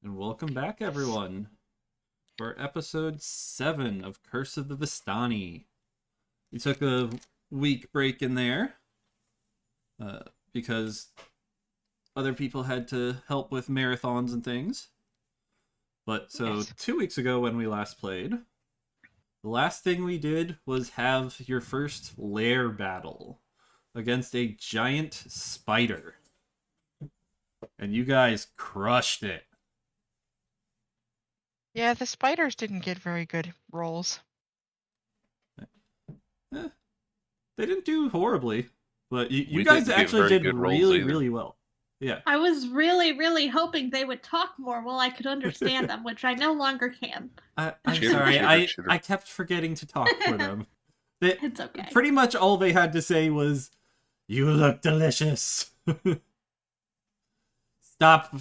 And welcome back, everyone, for episode 7 of Curse of the Vistani. We took a week break in there because other people had to help with marathons and things. But so 2 weeks ago when we last played, the last thing we did was have your first Lair battle against a giant spider. And you guys crushed it. Yeah, the spiders didn't get very good rolls. They didn't do horribly, but you We guys didn't get actually very did good rolls really, either. really well. Yeah. I was really hoping they would talk more while I could understand them, which I no longer can. I'm Chitter, sorry, chitter, chitter. I kept forgetting to talk for them. It's okay. Pretty much all they had to say was, "You look delicious. Stop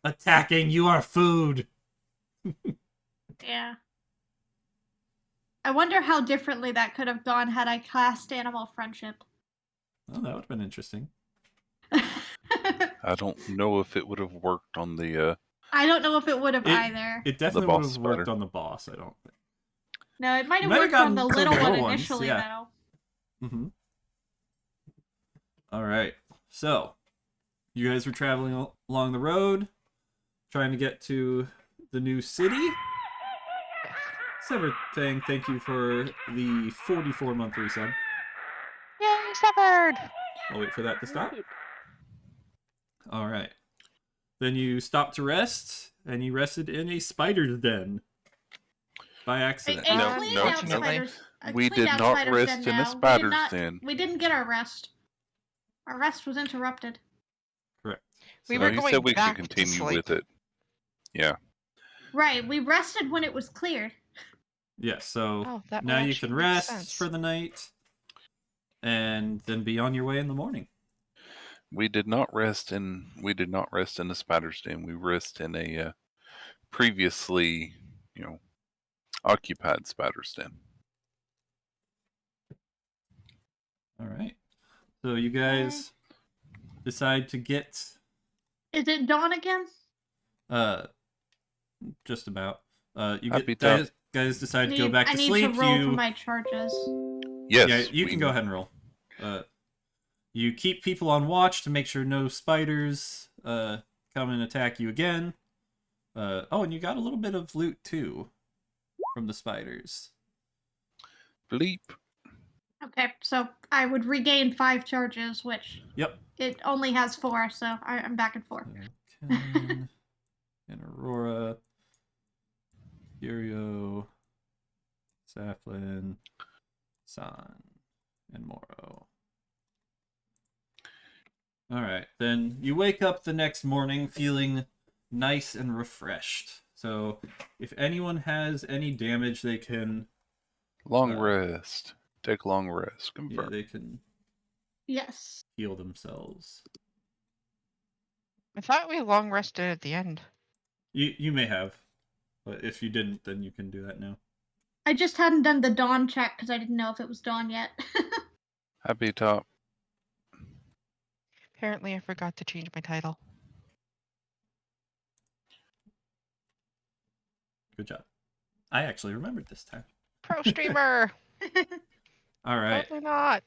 attacking, you are food." Yeah. I wonder how differently that could have gone had I cast Animal Friendship. Oh, that would have been interesting. I don't know if it would have worked on the I don't know if it would have either. It definitely would have worked on the boss, I don't think. No, it might have Might have worked on the gotten little little one ones, initially, yeah. though. Mm-hmm. Alright, so you guys were traveling along the road, trying to get to the new city. Severed thank you for the 44-month resub. Yay, Severed! I'll wait for that to stop. Alright. Then you stopped to rest, and you rested in a spider's den. By accident. I No, cleaned no, out no. spiders. I We cleaned did out not spider's rest den in a now. spider's den. We didn't get our rest. Our rest was interrupted. Correct. We So- were you going said we back could to continue sleep. with it. Yeah. Right, we rested when it was cleared. Yeah, so Oh, that now would you actually can make rest sense. for the night, and then be on your way in the morning. We did not rest in the spider's den. We rest in a previously, occupied spider's den. Alright. So you guys decide to get Is it dawn again? just about. Happy to- Guys decide to go back to I need sleep. to roll for my charges. Yes. Yeah, you can go ahead and roll. You keep people on watch to make sure no spiders come and attack you again. And you got a little bit of loot too from the spiders. Bleep. Okay, so I would regain 5 charges, which Yep. it only has 4, so I'm back at 4. Ken and Aurora, Furio, Saflin, San, and Moro. Alright, then you wake up the next morning feeling nice and refreshed. So, if anyone has any damage, they can... Long rest. Take long rest. Yeah, Confirm. they can Yes. heal themselves. I thought we long rested at the end. You may have, but if you didn't, then you can do that now. I just hadn't done the dawn check because I didn't know if it was dawn yet. Happy top. Apparently I forgot to change my title. Good job. I actually remembered this time. Pro streamer! Alright. Totally not.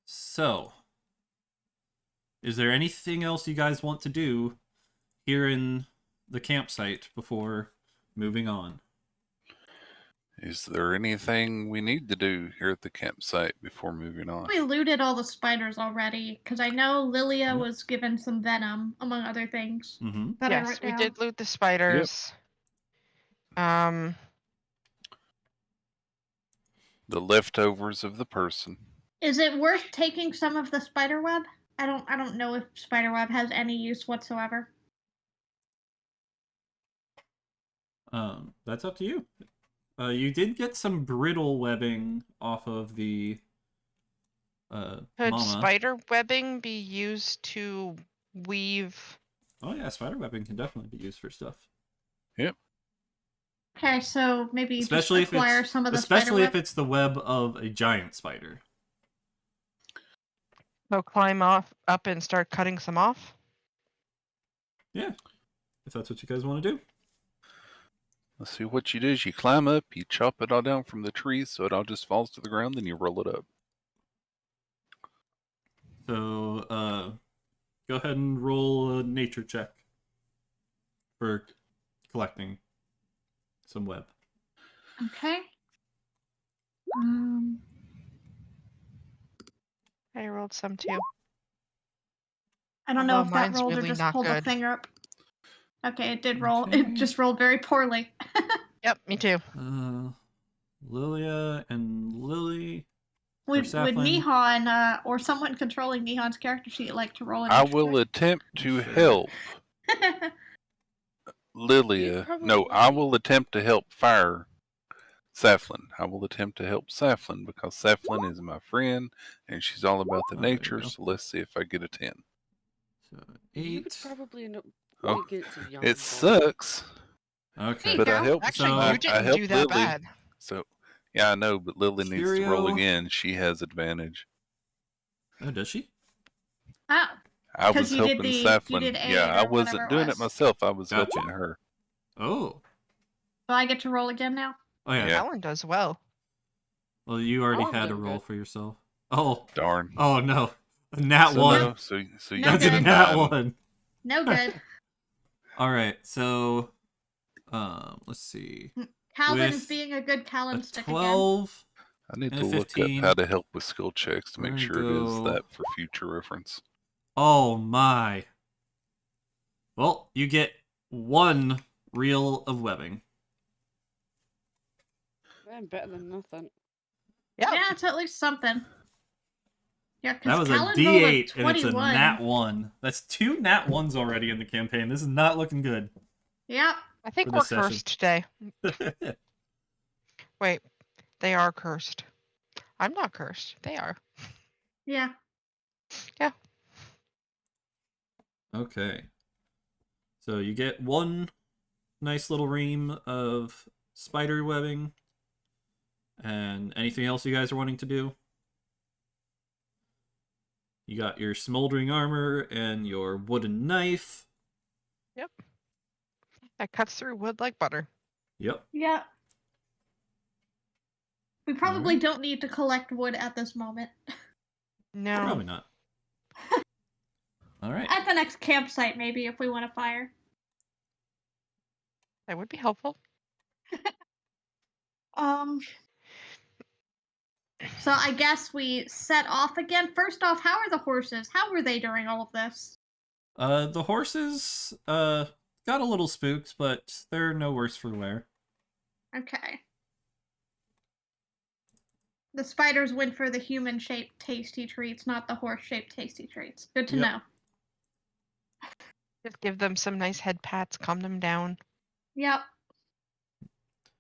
So, is there anything else you guys want to do here in the campsite before moving on? Is there anything we need to do here at the campsite before moving on? We looted all the spiders already, because I know Lilia was given some venom, among other things. Mm-hmm. That I Yes, wrote we down. did loot the spiders. The leftovers of the person. Is it worth taking some of the spider web? I don't know if spider web has any use whatsoever. That's up to you. You did get some brittle webbing off of the Could mama. spider webbing be used to weave? Oh yeah, spider webbing can definitely be used for stuff. Yep. Okay, so maybe you Especially just acquire if some of the especially spider if web. it's the web of a giant spider. So climb up and start cutting some off? Yeah. if that's what you guys want to do. Let's see, what you do is you climb up, you chop it all down from the trees so it all just falls to the ground, then you roll it up. So, go ahead and roll a nature check for collecting some web. Okay. I rolled some too. I don't know Although if that mine's rolled or really just not pulled a good. finger up. Okay, it did roll. Okay. It just rolled very poorly. Yep, me too. Lilia and Lily. Would Sapling. Nihon or someone controlling Nihon's character sheet like to roll an I nature will attempt to help check? Lilia. No, I will attempt to help fire Saflin. I will attempt to help Saflin because Saflin is my friend and she's all about the Oh, there you nature. go. So let's see if I get a 10. You So would 8. probably end up Oh, against a young it boy. sucks, Okay. but I go. helped. Actually, So- you I didn't helped do that Lily. bad. So yeah, I know, but Lily needs to roll Curio. again. She has advantage. Oh, does she? Oh, I 'Cause was you did helping you Saflin. did 8 Yeah, I or whatever wasn't it doing was. it myself. I was Gotcha. helping her. Oh. so I get to roll again now? Oh, yeah. Yeah. Alan does well. Well, you already I'm had a doing roll good. for yourself. Oh. Darn. Oh, no. A nat So 1. no, so you No That's a good. nat get 1. No good. Alright, so... let's see. Calvin With is being a good A Callan stick 12... I need And to a look up 15. how to help with skill checks to We're make gonna sure it is go- that for future reference. Oh, my. Well, you get 1 reel of webbing. Man, better than nothing. Yeah. Yeah, it's at least something. Yeah, That because was a Callan rolled D8, a and it's a 21. nat 1. That's 2 nat 1s already in the campaign. This is not looking good. Yep. I think For we're this session. cursed today. Wait, they are cursed. I'm not cursed. They are. Yeah. Okay. So you get 1 nice little ream of spider webbing. And anything else you guys are wanting to do? You got your smoldering armor and your wooden knife. That cuts through wood like butter. Yep. Yeah. We probably Alright. don't need to collect wood at this moment. No. Probably not. Alright. At the next campsite, maybe, if we want to fire. That would be helpful. So I guess we set off again. First off, how are the horses? How were they during all of this? The horses, got a little spooked, but they're no worse for wear. Okay. The spiders went for the human-shaped tasty treats, not the horse-shaped tasty treats. Good to Yep. know. Just give them some nice head pats, calm them down, Yep.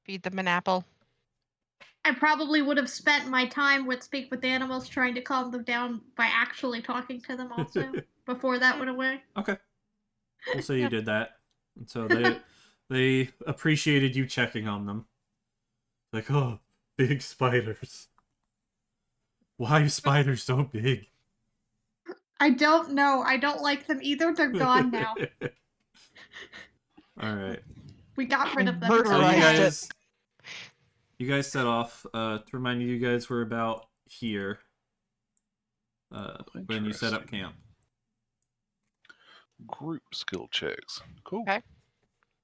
feed them an apple. I probably would have spent my time with Speak with Animals trying to calm them down by actually talking to them also before that went away. Okay. We'll say you Yeah. did that. And so they appreciated you checking on them. Like, oh, big spiders. Why are spiders so big? I don't know. I don't like them either. They're gone now. Alright. We got rid of them. Murderized So you Right. guys set off. To remind you guys were about here. When you set up Interesting. camp. Group skill checks. Cool. Okay.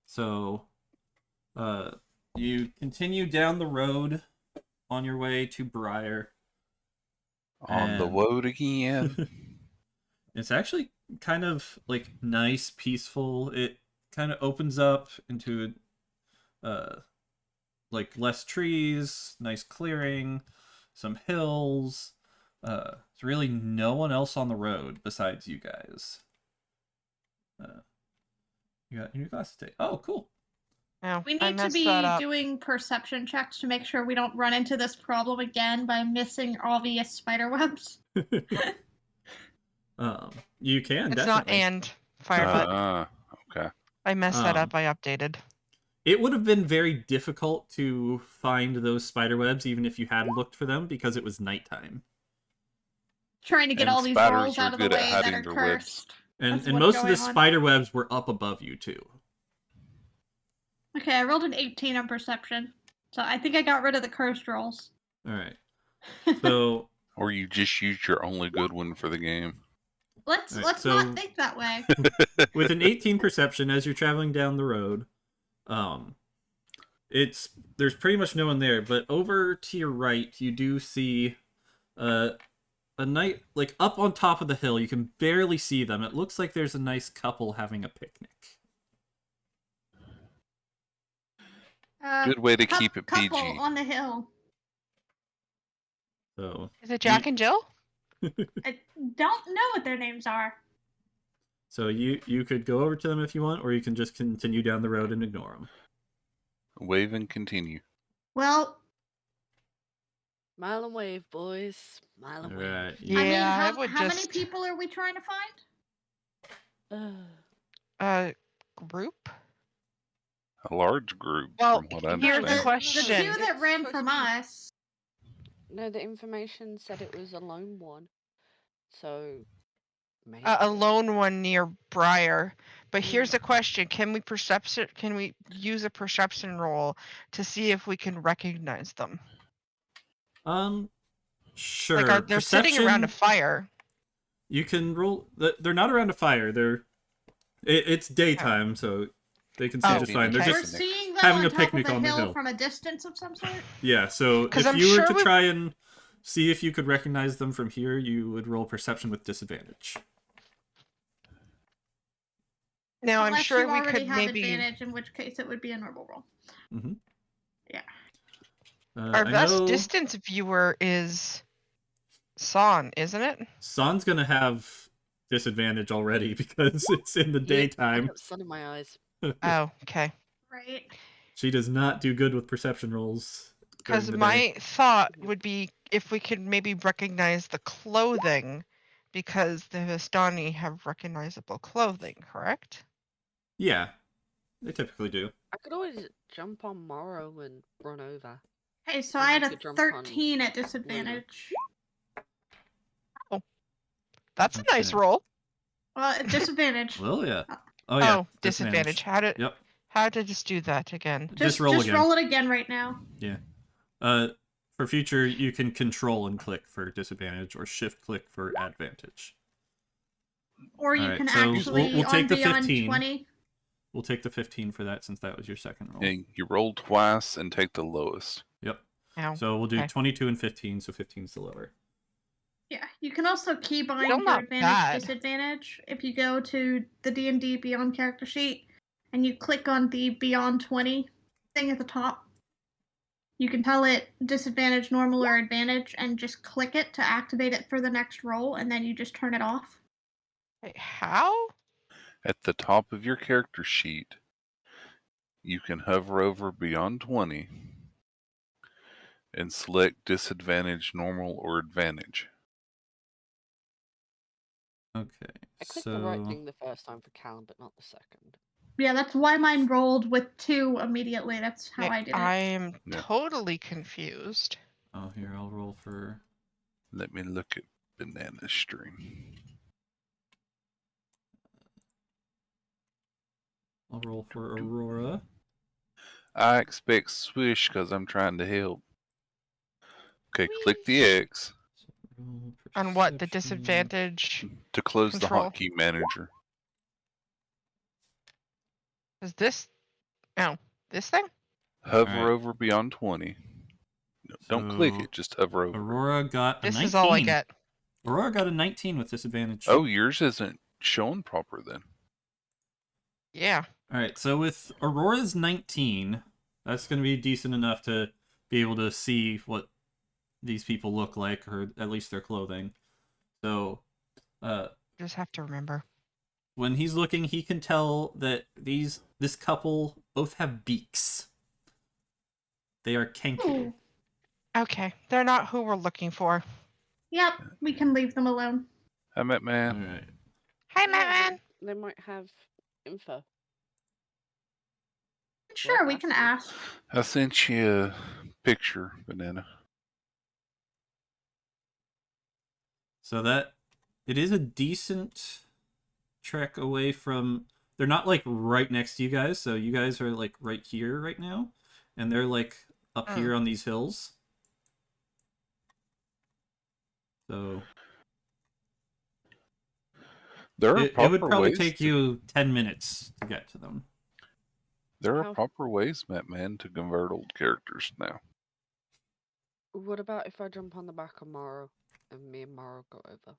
So, you continue down the road on your way to Briar. On the And- road again. It's actually kind of like nice, peaceful. It kind of opens up into like less trees, nice clearing, some hills. There's really no one else on the road besides you guys. You got your new glasses today. Oh, cool. No, We I need to messed be that up. doing perception checks to make sure we don't run into this problem again by missing obvious spider webs. You can It's not definitely. and Firebutt. Okay. I messed that um, up. I updated. It would have been very difficult to find those spider webs even if you had looked for them because it was nighttime. Trying to get And all these spiders rolls are out of the good at way that hiding are their webs. cursed. And That's and what's most of the going on. spider webs were up above you too. Okay, I rolled an 18 on perception. So I think I got rid of the cursed rolls. All right. So Or you just used your only good one for the game. let's Alright, let's so- not think that way. with an 18 perception, as you're traveling down the road, there's pretty much no one there. But over to your right, you do see a night like up on top of the hill. You can barely see them. It looks like there's a nice couple having a picnic. Good way to keep it couple PG. on the hill. So Is it Jack and Jill? I don't know what their names are. So you could go over to them if you want, or you can just continue down the road and ignore them. Wave and continue. Well, Mile and wave, boys. Mile and wave. Right. Yeah, I mean, I would how many just- people are we trying to find? Group? A large group, Well, from what I here's the understand. question. The two that It's ran supposed from to be- us. No, the information said it was a lone one. So, maybe. A lone one near Briar. But here's Yeah. the question: Can we use a perception roll to see if we can recognize them? Sure. Like, they're sitting around a Perception, fire. You can roll. They're not around a fire. It's daytime, so they can see Oh, just fine. They're okay. We're just seeing them having on a top picnic of on the the hill hill. from a distance of some sort. Yeah. So 'Cause if I'm you were sure to we- try and see if you could recognize them from here, you would roll perception with disadvantage. Now I'm Unless sure you we already could have maybe. advantage, in which case it would be a normal roll. Mm-hmm. Yeah. Our I best know distance viewer is San, isn't it? San's gonna have disadvantage already because it's in the Yeah, I daytime. got sun in my eyes. Oh, okay. Right. She does not do good with perception rolls. Because during the my day. thought would be if we could maybe recognize the clothing, because the Vistani have recognizable clothing, correct? Yeah, they typically do. I could always jump on Morrow and run over. Okay, so And I you had a could jump on 13 at disadvantage. That's a nice Okay. roll. Well, at disadvantage. Well, yeah. Oh yeah. Oh, disadvantage. Yep. How to just do that again? Just roll again. roll it again right now. For future, you can control and click for disadvantage, or shift click for advantage. Or you Alright, can so actually we'll take on the beyond 15. 20. We'll take the 15 for that since that was your second roll. And you roll twice and take the lowest. Yep. Ow. So we'll do Okay. 22 and 15, so 15's the lower. Yeah, you can also keybind Still your not advantage bad. disadvantage if you go to the D&D Beyond character sheet and you click on the Beyond 20 thing at the top. You can tell it disadvantage, normal, or advantage, and just click it to activate it for the next roll, and then you just turn it off. Wait, how? At the top of your character sheet, you can hover over Beyond 20 and select disadvantage, normal, or advantage. Okay. I clicked the right thing the first time for Cal, but not the second. Yeah, that's why mine rolled with 2 immediately. That's how I did it. I am Yeah. totally confused. Oh, here, I'll roll for... Let me look at Banana String. I'll roll for Aurora. I expect swish because I'm trying to help. Okay, click the X So roll On what? The perception. disadvantage? to close Control. the hotkey manager. Is this? Oh, this thing? Hover Alright. over Beyond 20. No, don't click So, it, just hover over. Aurora got a This 19. is all I get. Aurora got a 19 with disadvantage. Oh, yours isn't showing proper then. Yeah. Alright, so with Aurora's 19, that's going to be decent enough to be able to see what these people look like, or at least their clothing. So, Just have to remember. when he's looking, he can tell that this couple both have beaks. They are kanky. Ooh. Okay, they're not who we're looking for. Yep, we can leave them alone. Hi, Matt Man. Alright. Hi, Yeah, Matt. They might have info. Sure, we can ask. I sent you a picture, Banana. So that it is a decent trek away from they're not like right next to you guys, so you guys are like right here right now, and they're like up here on these hills. So it would probably take you 10 minutes to get to them. There are proper ways, Man, to convert old characters now. What about if I jump on the back of Morrow and me and Morrow go over?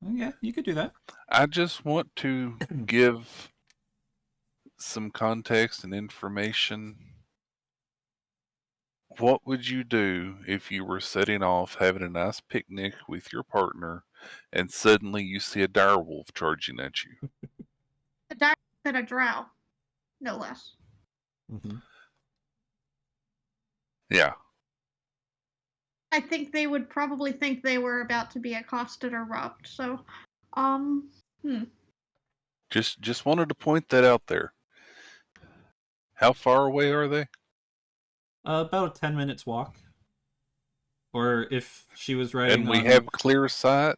Oh, yeah, you could do that. I just want to give some context and information. What would you do if you were setting off having a nice picnic with your partner and suddenly you see a direwolf charging at you? A dire and a drow, no less. Mm-hmm. Yeah. I think they would probably think they were about to be accosted or robbed. So, Just wanted to point that out there. How far away are they? About a 10 minutes walk. Or if she was riding And we have clear sight?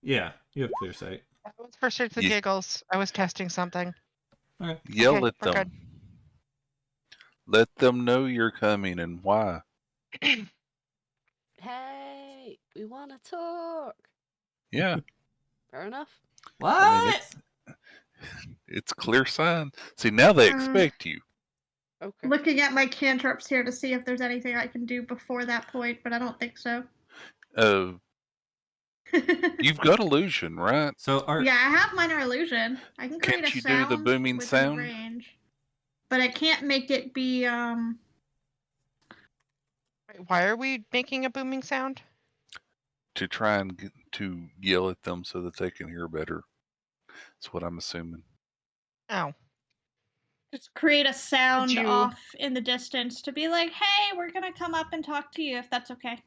Yeah, you have clear sight. That was for shits and giggles. I was testing something. Okay. Yell at them. Good. Let them know you're coming and why. Hey, we want to talk. Yeah. Fair enough. What? I mean, it's clear sign. See, now they expect you. Okay. Looking at my cantrips here to see if there's anything I can do before that point, but I don't think so. You've got illusion, right? So yeah, I have minor illusion. I can create Can't a you sound do the booming within sound? range, but I can't make it be Wait, why are we making a booming sound? To try and to yell at them so that they can hear better. That's what I'm assuming. Oh. just create a sound you- off in the distance to be like, "Hey, we're gonna come up and talk to you if that's okay."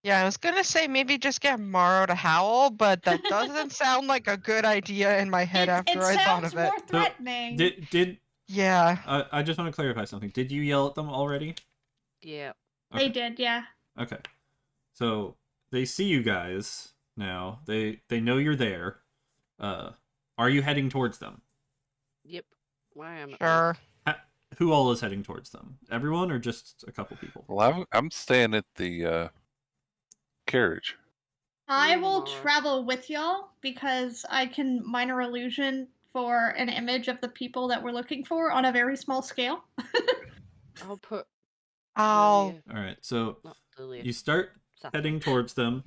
Yeah, I was gonna say maybe just get Morrow to howl, but that doesn't sound like a good idea in my head after I thought of it. It sounds more threatening. Did Yeah. I just want to clarify something. Did you yell at them already? Yeah. Okay. They did, yeah. Okay. So they see you guys now. They know you're there. Are you heading towards them? Yep. Why am I? Sure. Who all is heading towards them? Everyone or just a couple people? Well, I'm staying at the carriage. I will travel with y'all because I can minor illusion for an image of the people that we're looking for on a very small scale. I'll put. I'll Alright, so Not Lilia. you start heading towards them.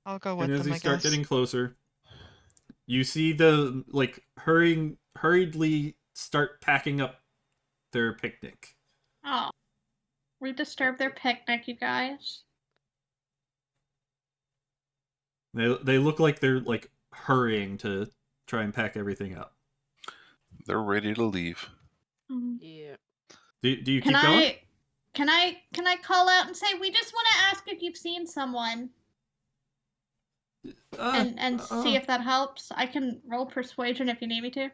I'll go with And as them, you I start guess. getting closer, you see the hurriedly start packing up their picnic. Oh. We disturbed their picnic, you guys. They look like they're like hurrying to try and pack everything up. They're ready to leave. Yeah. Do you keep going? Can I call out and say we just want to ask if you've seen someone? And see if that helps. I can roll persuasion if you need me to.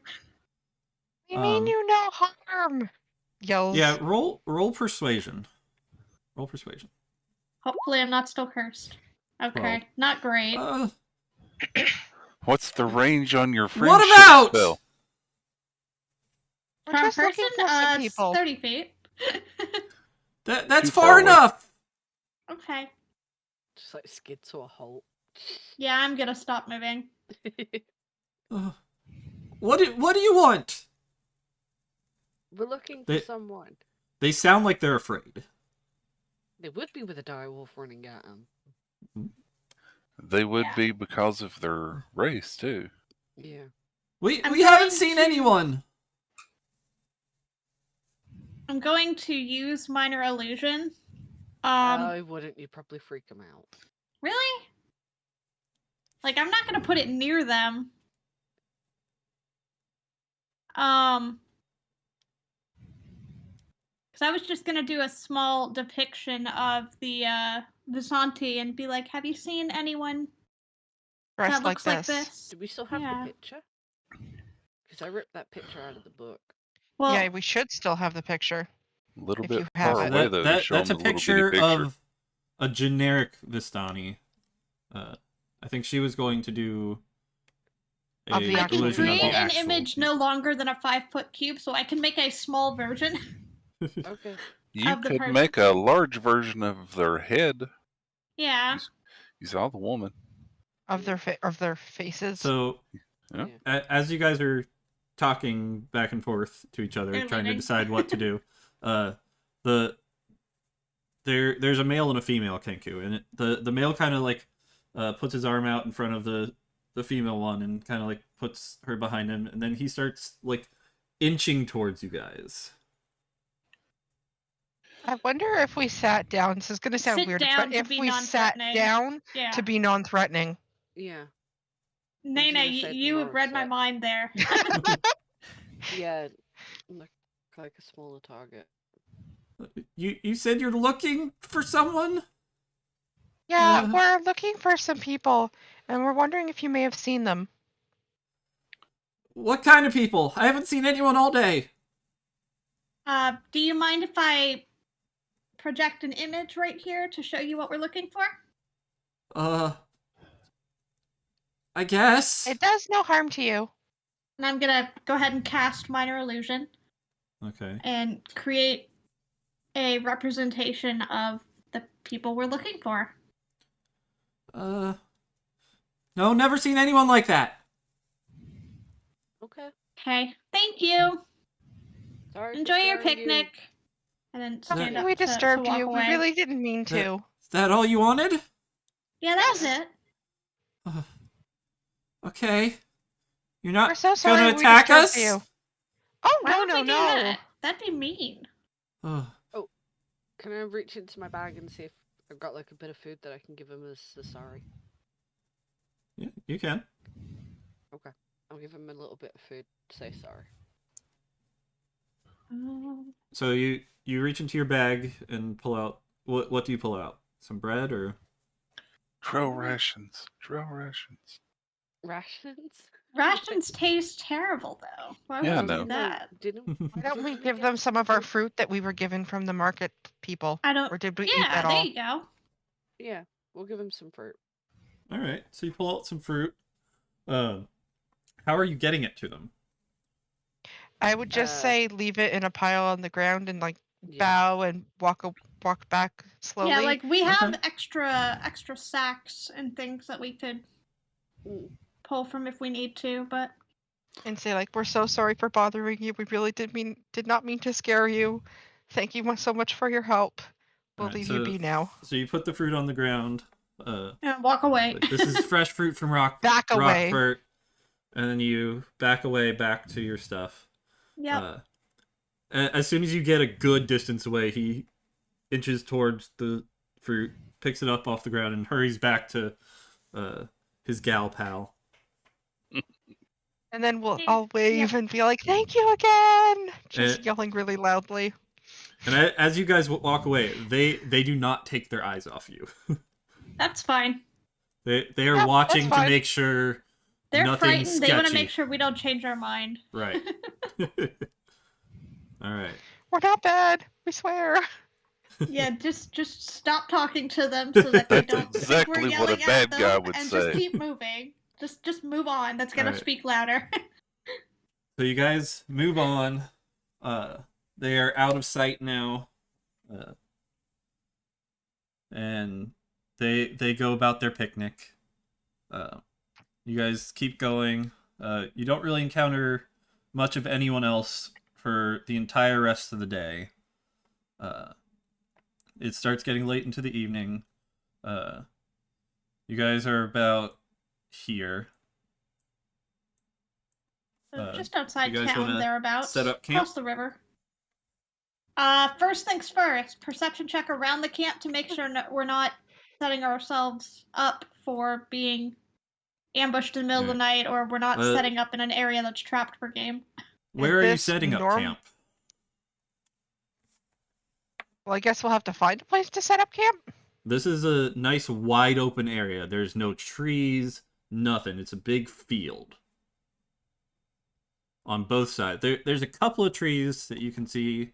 You mean you no harm? Yells. Yeah, roll persuasion. Roll persuasion. Hopefully I'm not still cursed. Okay, not great. What's the range on your friendship What about? spell? We're just looking for some people. 30 feet. That's Too far far away. enough. Okay. Just like skid to a halt. Yeah, I'm gonna stop moving. What do you want? We're looking for someone. They sound like they're afraid. They would be with a direwolf running at them. They would be because of their race too. Yeah. We haven't seen anyone. I'm going to use minor illusion. Why wouldn't you probably freak them out? Really? Like, I'm not gonna put it near them. Because I was just gonna do a small depiction of the Vistani and be like, "Have you seen anyone Dressed that looks like this?" Do we still have the picture? Because I ripped that picture out of the book. Well, yeah, we should still have the picture. A little If bit you have far it. away though. to show That's a them the little picture bitty of a generic Vistani. I think she was going to do Of the a I can illusion of create the an actual image cube. no longer than a 5-foot cube, so I can make a small version. Okay. You Of the could person. make a large version of their head. Yeah. You saw the woman. of their faces. So, Yeah. Yeah. as you guys are talking back and forth to each other, They're trying to leaving. decide what to do, there's a male and a female Kenku, and the male kind of like puts his arm out in front of the female one and kind of like puts her behind him, and then he starts like inching towards you guys. I wonder if we sat down. This is going to sound Sit weird, down but to if be we sat non-threatening. down Yeah. to be non-threatening. Yeah. Nana, gonna say you more have read my upset. mind there. Yeah. Look like a smaller target. You said you're looking for someone? Yeah, we're looking for some people, and we're wondering if you may have seen them. What kind of people? I haven't seen anyone all day. Do you mind if I project an image right here to show you what we're looking for? I guess. It does no harm to you. And I'm gonna go ahead and cast Minor Illusion Okay. and create a representation of the people we're looking for. No, never seen anyone like that. Okay. Okay, thank you. Sorry. Enjoy your for scaring picnic. And then stand Sorry up we to disturbed walk you. away. We really didn't mean to. Is that all you wanted? Yeah, that was it. Okay. You're not We're so sorry gonna we attack disturbed us? you. Oh, Why no, would no, we do no. that? That'd be mean. Oh, Can I reach into my bag and see if I've got like a bit of food that I can give him as a sorry? yeah, you can. Okay. I'll give him a little bit of food to say sorry. So you reach into your bag and pull out what do you pull out? Some bread or Trail rations. Trail rations. Rations? Rations taste terrible, though. Why would Yeah, I you know. do that? Didn't Why don't we Didn't we give get them some of our fruit? fruit that we were given from the market people? I don't. Or did we eat Yeah, that there all? you go. Yeah, we'll give him some fruit. All right. So you pull out some fruit. How are you getting it to them? I would just say leave it in a pile on the ground and like Yeah. bow and walk back slowly. Yeah, like we have Okay. extra sacks and things that we could Mm. pull from if we need to, but and say like, we're so sorry for bothering you. We really did not mean to scare you. Thank you so much for your help. We'll Alright, leave you be now. So you put the fruit on the ground. and walk away. Like, this is fresh fruit from Back away. Rockfort, and then you back away back to your stuff. Yep. As soon as you get a good distance away, he inches towards the fruit, picks it up off the ground, and hurries back to his gal pal. And then I'll wave and be like, thank you again! Just yelling really loudly. And as you guys walk away, they do not take their eyes off you. That's fine. They are watching to fine. make sure They're nothing's frightened. sketchy. They want to make sure we don't change our mind. Right. All right. We're not bad. We swear. Yeah, just stop talking to them so that they That's don't think we're exactly yelling what a at bad them, guy would and say. just keep moving. Just move on. That's gonna Alright. speak louder. So you guys move on. They are out of sight now. And they go about their picnic. You guys keep going. You don't really encounter much of anyone else for the entire rest of the day. It starts getting late into the evening. You guys are about here. Just outside you guys town, wanna thereabouts. set up camp? Across the river. First things first. Perception check around the camp to make sure we're not setting ourselves up for being ambushed in the middle of the night, or we're not setting up in an area that's trapped for game. Where are you setting up camp? Well, I guess we'll have to find a place to set up camp. This is a nice wide open area. There's no trees, nothing. It's a big field. On both sides. There's a couple of trees that you can see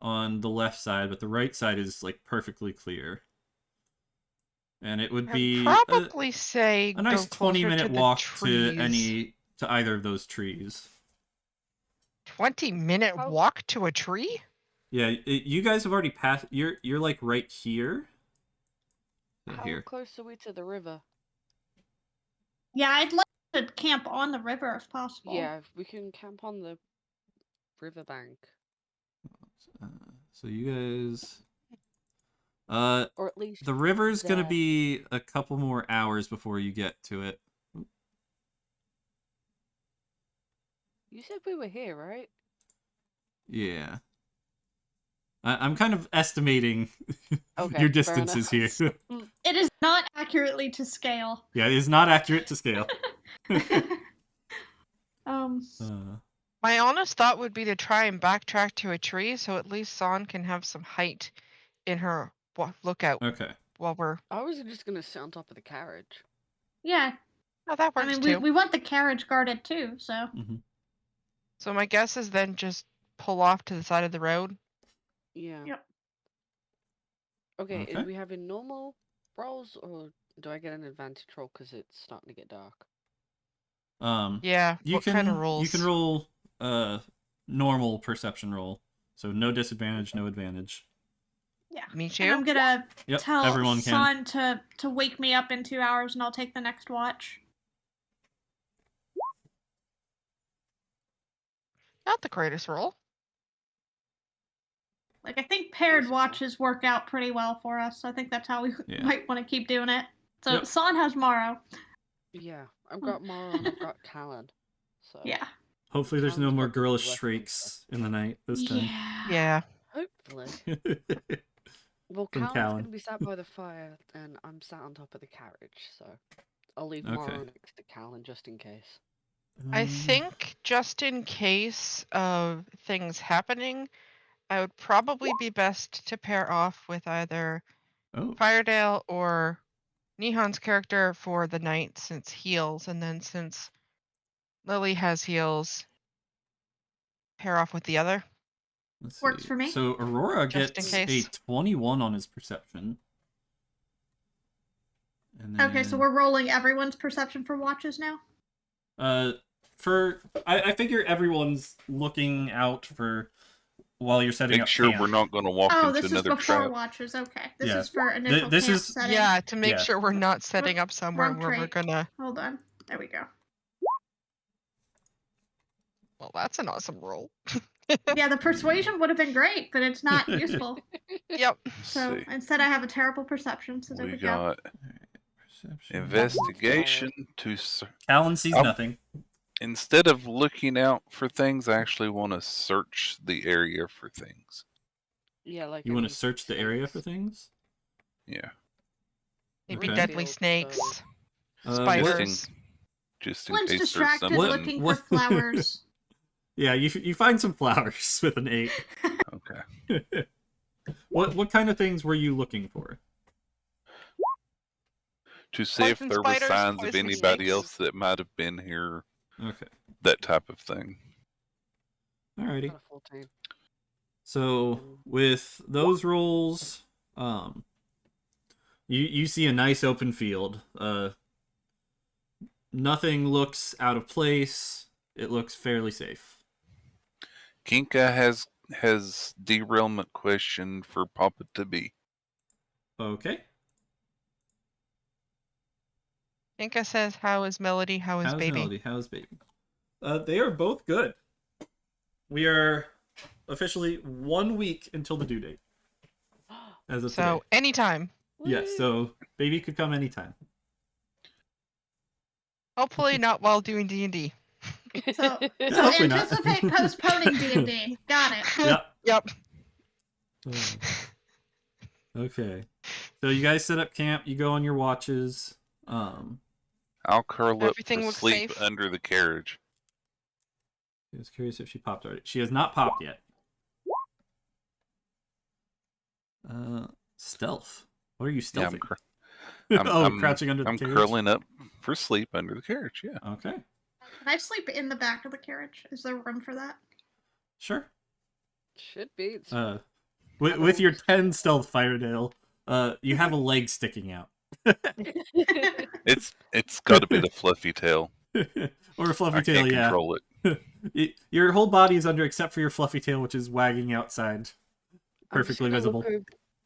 on the left side, but the right side is like perfectly clear. And it would I'd be probably say a nice go closer 20-minute to the walk trees. to either of those trees. 20-minute How- walk to a tree? Yeah, you guys have already passed. You're like right here. How Here. close are we to the river? Yeah, I'd like to camp on the river if possible. Yeah, we can camp on the riverbank. So you guys. Or at least The river's gonna there. be a couple more hours before you get to it. You said we were here, right? Yeah. I'm kind of estimating Okay, your fair distances here. enough. It is not accurately to scale. Yeah, it is not accurate to scale. Um, My honest thought would be to try and backtrack to a tree so at least Son can have some height in her lookout Okay. while we're. I was just gonna sit on top of the carriage. yeah, Oh, that I works mean, too. we want the carriage guarded too, so. Mm-hmm. So my guess is then just pull off to the side of the road. Yeah. Yep. Okay, Okay. is we having normal rolls or do I get an advantage roll because it's starting to get dark? Yeah. You What can kind of rolls? you can roll normal perception roll, so no disadvantage, no advantage. Yeah. Me And too. I'm gonna Yep, tell everyone can. Son to wake me up in 2 hours, and I'll take the next watch. Not the greatest roll. Like, I think paired Basically. watches work out pretty well for us. So I think that's how we Yeah. might want to keep doing it. So Yep. Son has Morrow. Yeah, I've got Mara and I've got Callan. So Yeah. Hopefully, there's no Callan's more got the girlish weapon shrieks in the night this time. Yeah. Yeah. hopefully. Well, From Callan's Callan. gonna be sat by the fire, and I'm sat on top of the carriage, so I'll leave Okay. Mara next to Callan just in case. I think just in case of things happening, I would probably be best to pair off with either Oh, Firedale or Nihon's character for the night since heals, and then since Lily has heals, pair off with the other. let's Works see. for me. So Aurora Just in gets case. a 21 on his perception. And Okay, so then, we're rolling everyone's perception for watches now? I figure everyone's looking out for while you're setting Make up sure camp. we're not going to walk Oh, into this is another before trap. watches. Okay. This Yeah. is for initial this camp is- setting. Yeah, to make Yeah. sure we're not setting up somewhere Wrong where we're trait. gonna. Hold on. There we go. Well, that's an awesome roll. Yeah, the persuasion would have been great, but it's not useful. Yep. Let's So see. instead, I have a terrible perception. So there We we go. got Perception. investigation to. Callan sees Oh. nothing. Instead of looking out for things, I actually want to search the area for things. Yeah, like You want to any search the area for snakes. things? Yeah. Maybe Okay. deadly Field, so- snakes, Uh, spiders. Just in Flynn's case there's distracted something. looking What- for flowers. Yeah, you find some flowers with an 8. Okay. What kind of things were you looking for? To see if Poison there were spiders, signs of poison anybody snakes. else that might have been here, Okay. that type of thing. Alrighty. Got a 14. So with those rolls, you see a nice open field. Nothing looks out of place. It looks fairly safe. Kinka has derailment question for Papa to be. Okay. Inka says, "How is Melody? How is How's baby?" Melody? How's baby? They are both good. We are officially 1 week until the due date. As of So today. anytime. Yes, so baby could come anytime. Hopefully not while doing D&D. So, Yeah, so hopefully not. anticipate postponing D&D. Got it. Yep. Yep. Okay. So you guys set up camp. You go on your watches. I'll curl up Everything for looks sleep safe. under the carriage. I was curious if she popped already. She has not popped yet. Stealth. What are you Yeah, stealthing? I'm Crouching under the I'm carriage? curling up for sleep under the carriage. Yeah. Okay, Can I sleep in the back of the carriage? Is there room for that? sure. Should be. It's With your 10 stealth, Firedale, you have a leg sticking out. It's got to be the fluffy tail. Or a fluffy I tail, can't yeah. control it. Your whole body is under except for your fluffy tail, which is wagging outside. I'm just Perfectly gonna visible.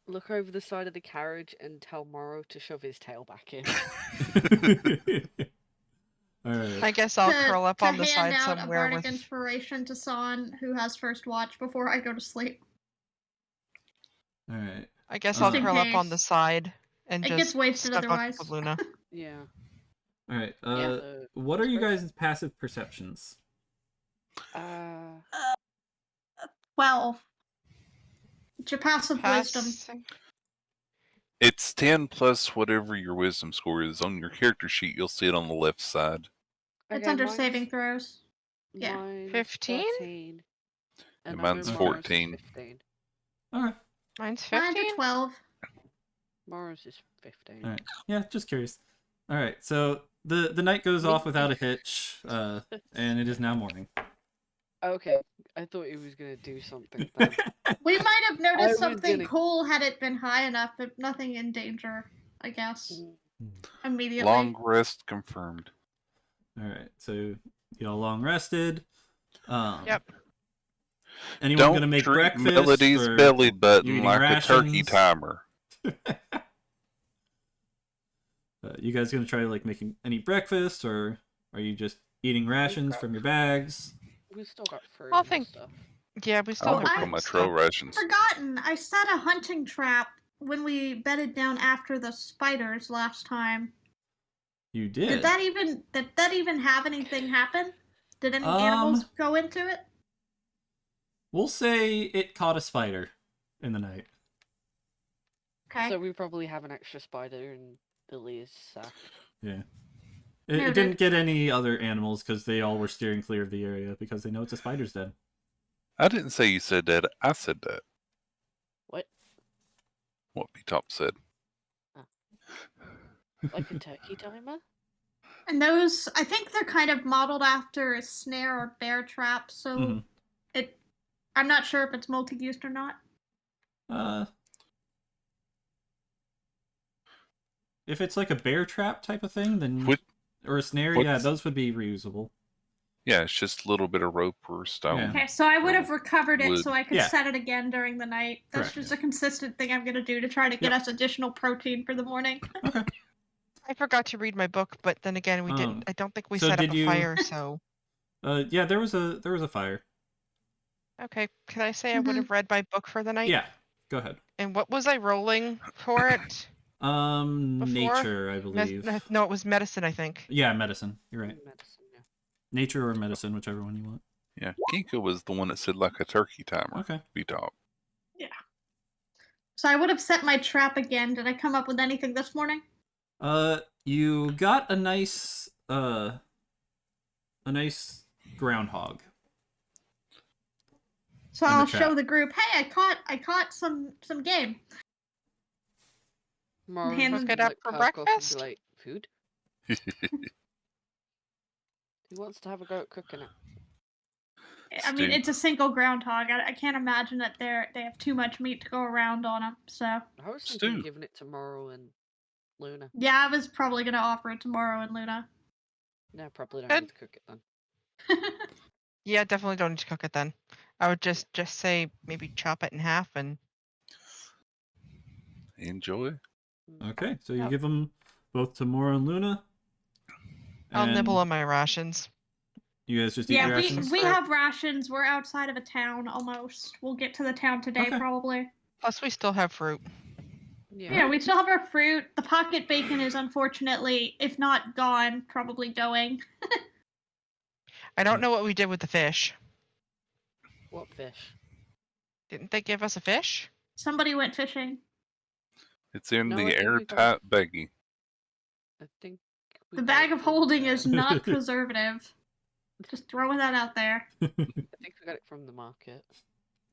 Look over the side of the carriage and tell Morrow to shove his tail back in. Alright. I guess I'll curl up on the hand side out a somewhere bardic with. inspiration to San, who has first watch, before I go to sleep. Alright. I guess Just I'll in curl up on the case. side and It just gets wasted snuggle up otherwise. with Luna. Yeah. Alright. So, What are you first- guys' passive perceptions? 12. It's your passive wisdom. Passing. It's 10 plus whatever your wisdom score is. On your character sheet, you'll see it on the left side. It's Okay, under mine's- saving throws. Yeah. Mine's 15? 13. And I know mine's Morrow's is 14. 15. Alright. Mine's Mine's 15? a 12. Morrow's is 15. Alright. Yeah, just curious. Alright, so the night goes off without a hitch, and it is now morning. Okay, I thought he was gonna do something then. We might have I noticed was something gonna- cool had it been high enough, but nothing in danger, I guess. Immediately. Long rest confirmed. Alright, so you all long rested. Yep. Anyone Don't gonna make treat breakfast? Melody's or belly you button eating like a turkey rations? timer. You guys gonna try like making any breakfast, or are you just eating rations from your bags? We've still got fruit I'll and think- stuff. Yeah, we still I'll have work I- on my fruit trail stuff. rations. Forgotten, I set a hunting trap when we bedded down after the spiders last time. You did. Did that even have anything happen? Did any animals go into it? We'll say it caught a spider in the night. Okay. So we probably have an extra spider in Lily's sack. Yeah. It Noted. didn't get any other animals because they all were steering clear of the area because they know it's a spider's den. I didn't say you said that. I said that. What? What B-Top said. Like a turkey timer? And those, I think they're kind of modeled after a snare or bear trap, so Mhm. I'm not sure if it's multi-used or not. If it's like a bear trap type of thing, then What- or a snare, what's- yeah, those would be reusable. Yeah, it's just a little bit of rope or stone. Yeah. Okay, so I would have recovered it Wood. so I could Yeah. set it again during the night. That's Correct, just yeah. a consistent thing I'm going to do to try to get us additional protein for the morning. Okay. I forgot to read my book, but then again, we didn't. I don't think we so set up did a you- fire, so. Yeah, there was a fire. Okay, can I say I would have read my book for the night? Yeah. Go ahead. And what was I rolling for it? Before? Nature, I believe. No, it was medicine, I think. Yeah, medicine. You're right. Medicine, yeah. Nature or medicine, whichever one you want. Yeah, Kinko was the one that said like a turkey timer. Okay. B-Top. So I would have set my trap again. Did I come up with anything this morning? You got a nice groundhog. So In the I'll trap. show the group, hey, I caught some game. Morrow's Hand just them- Get up like, for perk up and be breakfast? like, food? Who wants to have a go at cooking it? I mean, Stew. it's a single groundhog. I can't imagine that they have too much meat to go around on them. So I was thinking Stew. giving it to Morrow and Luna. yeah, I was probably gonna offer it tomorrow in Luna. No, probably don't Good. need to cook it then. Yeah, definitely don't need to cook it then. I would just say maybe chop it in half and. Enjoy. Okay, so you Yep. give them both to Mora and Luna. I'll and nibble on my rations. You guys just eat Yeah, your we rations? have rations. We're outside of a town almost. We'll get to the town today Okay. probably. Plus, we still have fruit. Yeah, we still have our fruit. The pocket bacon is unfortunately, if not gone, probably going. I don't know what we did with the fish. What fish? Didn't they give us a fish? Somebody went fishing. It's in No, I the think we got- airtight baggie. I think we The got bag it of from holding the- is not preservative. Just throwing that out there. I think we got it from the market.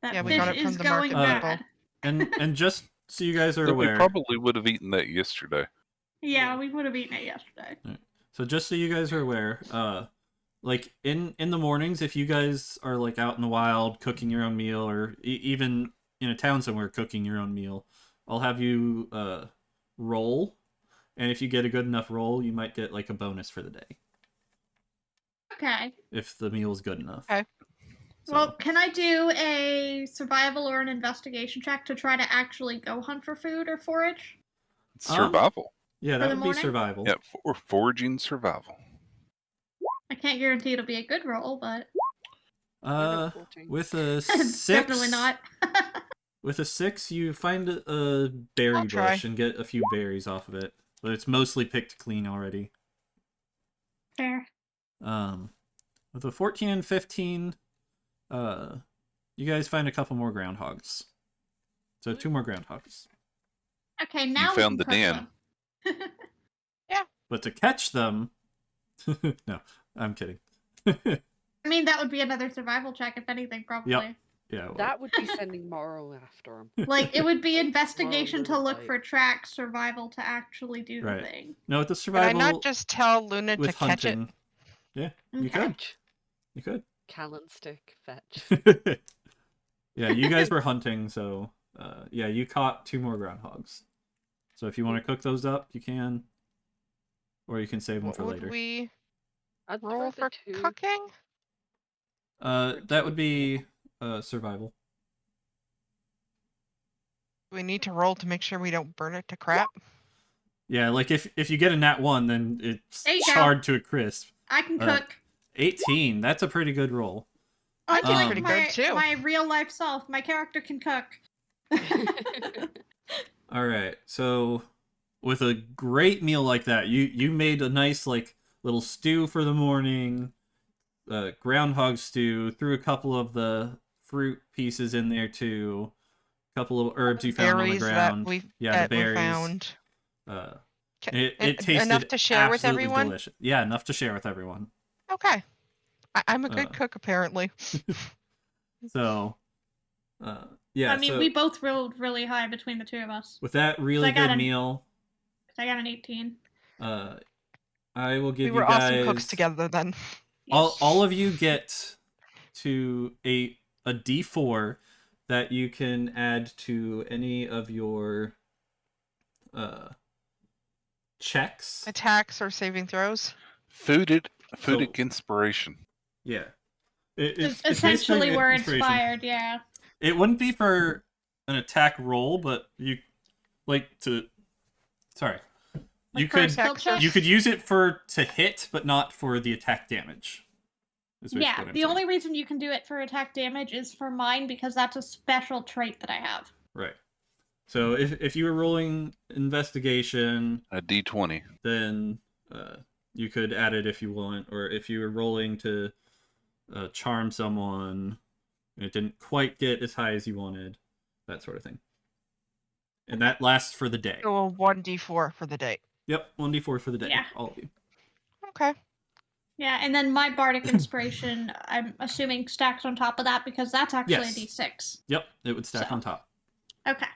That Yeah, we fish got it from is the going market bad. and just so you guys are So we aware. probably would have eaten that yesterday. Yeah, Yeah. we would have eaten it yesterday. So just so you guys are aware, like in the mornings, if you guys are like out in the wild cooking your own meal, or even in a town somewhere cooking your own meal, I'll have you roll, And if you get a good enough roll, you might get like a bonus for the day. Okay. If the meal's good enough. Okay. So, Well, can I do a survival or an investigation check to try to actually go hunt for food or forage? Survival. yeah, for that the would be morning? survival. Yeah, for foraging survival. I can't guarantee it'll be a good roll, but I got 14. With a 6, definitely not. with a 6, you find a berry I'll try. bush and get a few berries off of it, but it's mostly picked clean already. Fair. With a 14 and 15, you guys find a couple more groundhogs. So 2 more groundhogs. Okay, now we found can the cook den. them. But to catch them, no, I'm kidding. I mean, that would be another survival check, if anything, probably. Yep. Yeah. Well, That would be sending Morrow after him. Like, it would be Like, investigation to tomorrow, look like- for tracks, survival to actually do Right. the thing. no, with the Can I survival not just tell Luna to with catch it? hunting. Yeah, you Okay. could. Fetch. You could. Callan stick. Fetch. Yeah, you guys were hunting, so yeah, you caught 2 more groundhogs. So if you want to cook those up, you can, or you can save them What for would later. we I'd throw roll the for 2. cooking? That would be survival. Do we need to roll to make sure we don't burn it to crap? Yeah, like if you get a nat 1, then it's There you go. charred to a crisp. I can Uh, cook. 18, that's a pretty good roll. I think like pretty my, good, too. my real life self. My character can cook. All right, so with a great meal like that, you made a nice like little stew for the morning, groundhog stew. Threw a couple of the fruit pieces in there too. A couple of herbs you found on the Berries ground. that we yeah, the berries. found. Uh, Ca- it tasted enough to share with absolutely everyone? delicious. Yeah, enough to share with everyone. Okay. I'm a good Uh, cook, apparently. So, yeah. I mean, so we both rolled really high between the two of us. with that really I got good an- meal, I got an 18. I will give We were you guys awesome cooks together then. all of you get to a D4 that you can add to any of your checks. Attacks or saving throws? Foodic So- inspiration. Yeah. It's basically essentially we're inspiration. inspired, yeah. It wouldn't be for an attack roll, but you like to. Sorry, you Like for a could skill check? you could use it to hit, but not for the attack damage. is basically Yeah, what I'm the saying. only reason you can do it for attack damage is for mine because that's a special trait that I have. Right. So if you were rolling investigation, A D20. then you could add it if you want, or if you were rolling to charm someone, and it didn't quite get as high as you wanted, that sort of thing. And that lasts for the day. So a 1d4 for the day. Yep, 1d4 for the day, Yeah. all of you. Okay. Yeah, and then my bardic inspiration, I'm assuming stacks on top of that because that's actually Yes. a d6. Yep, it would stack So. on top. Okay.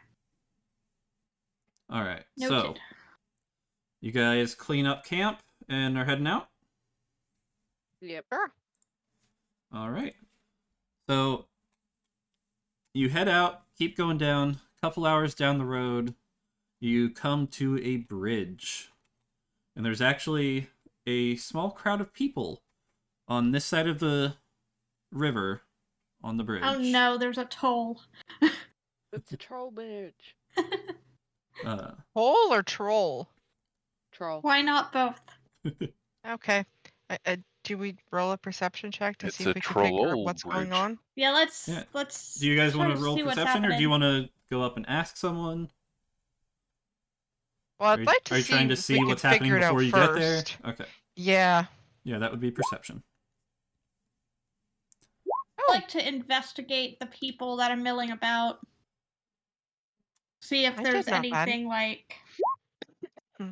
All right, so Noted. you guys clean up camp and are heading out. Yep. Sure. All right. So you head out, keep going down. A couple hours down the road, you come to a bridge. And there's actually a small crowd of people on this side of the river on the bridge. Oh no, there's a toll. It's a troll bitch. Troll or troll? Troll. Why not both? Okay. Do we roll a perception check to It's see a if we can figure out troll what's going bridge. on? Yeah, let's Yeah. let's. Do you guys try want to roll see what's perception, or do you happening. want to go up and ask someone? Well, I'd Are you, like to are you see trying to if we see can what's happening figure it out before you get first. there? Okay. Yeah. Yeah, that would be perception. I'd like to investigate the people that are milling about. See if I there's did not bad. anything like Hmm.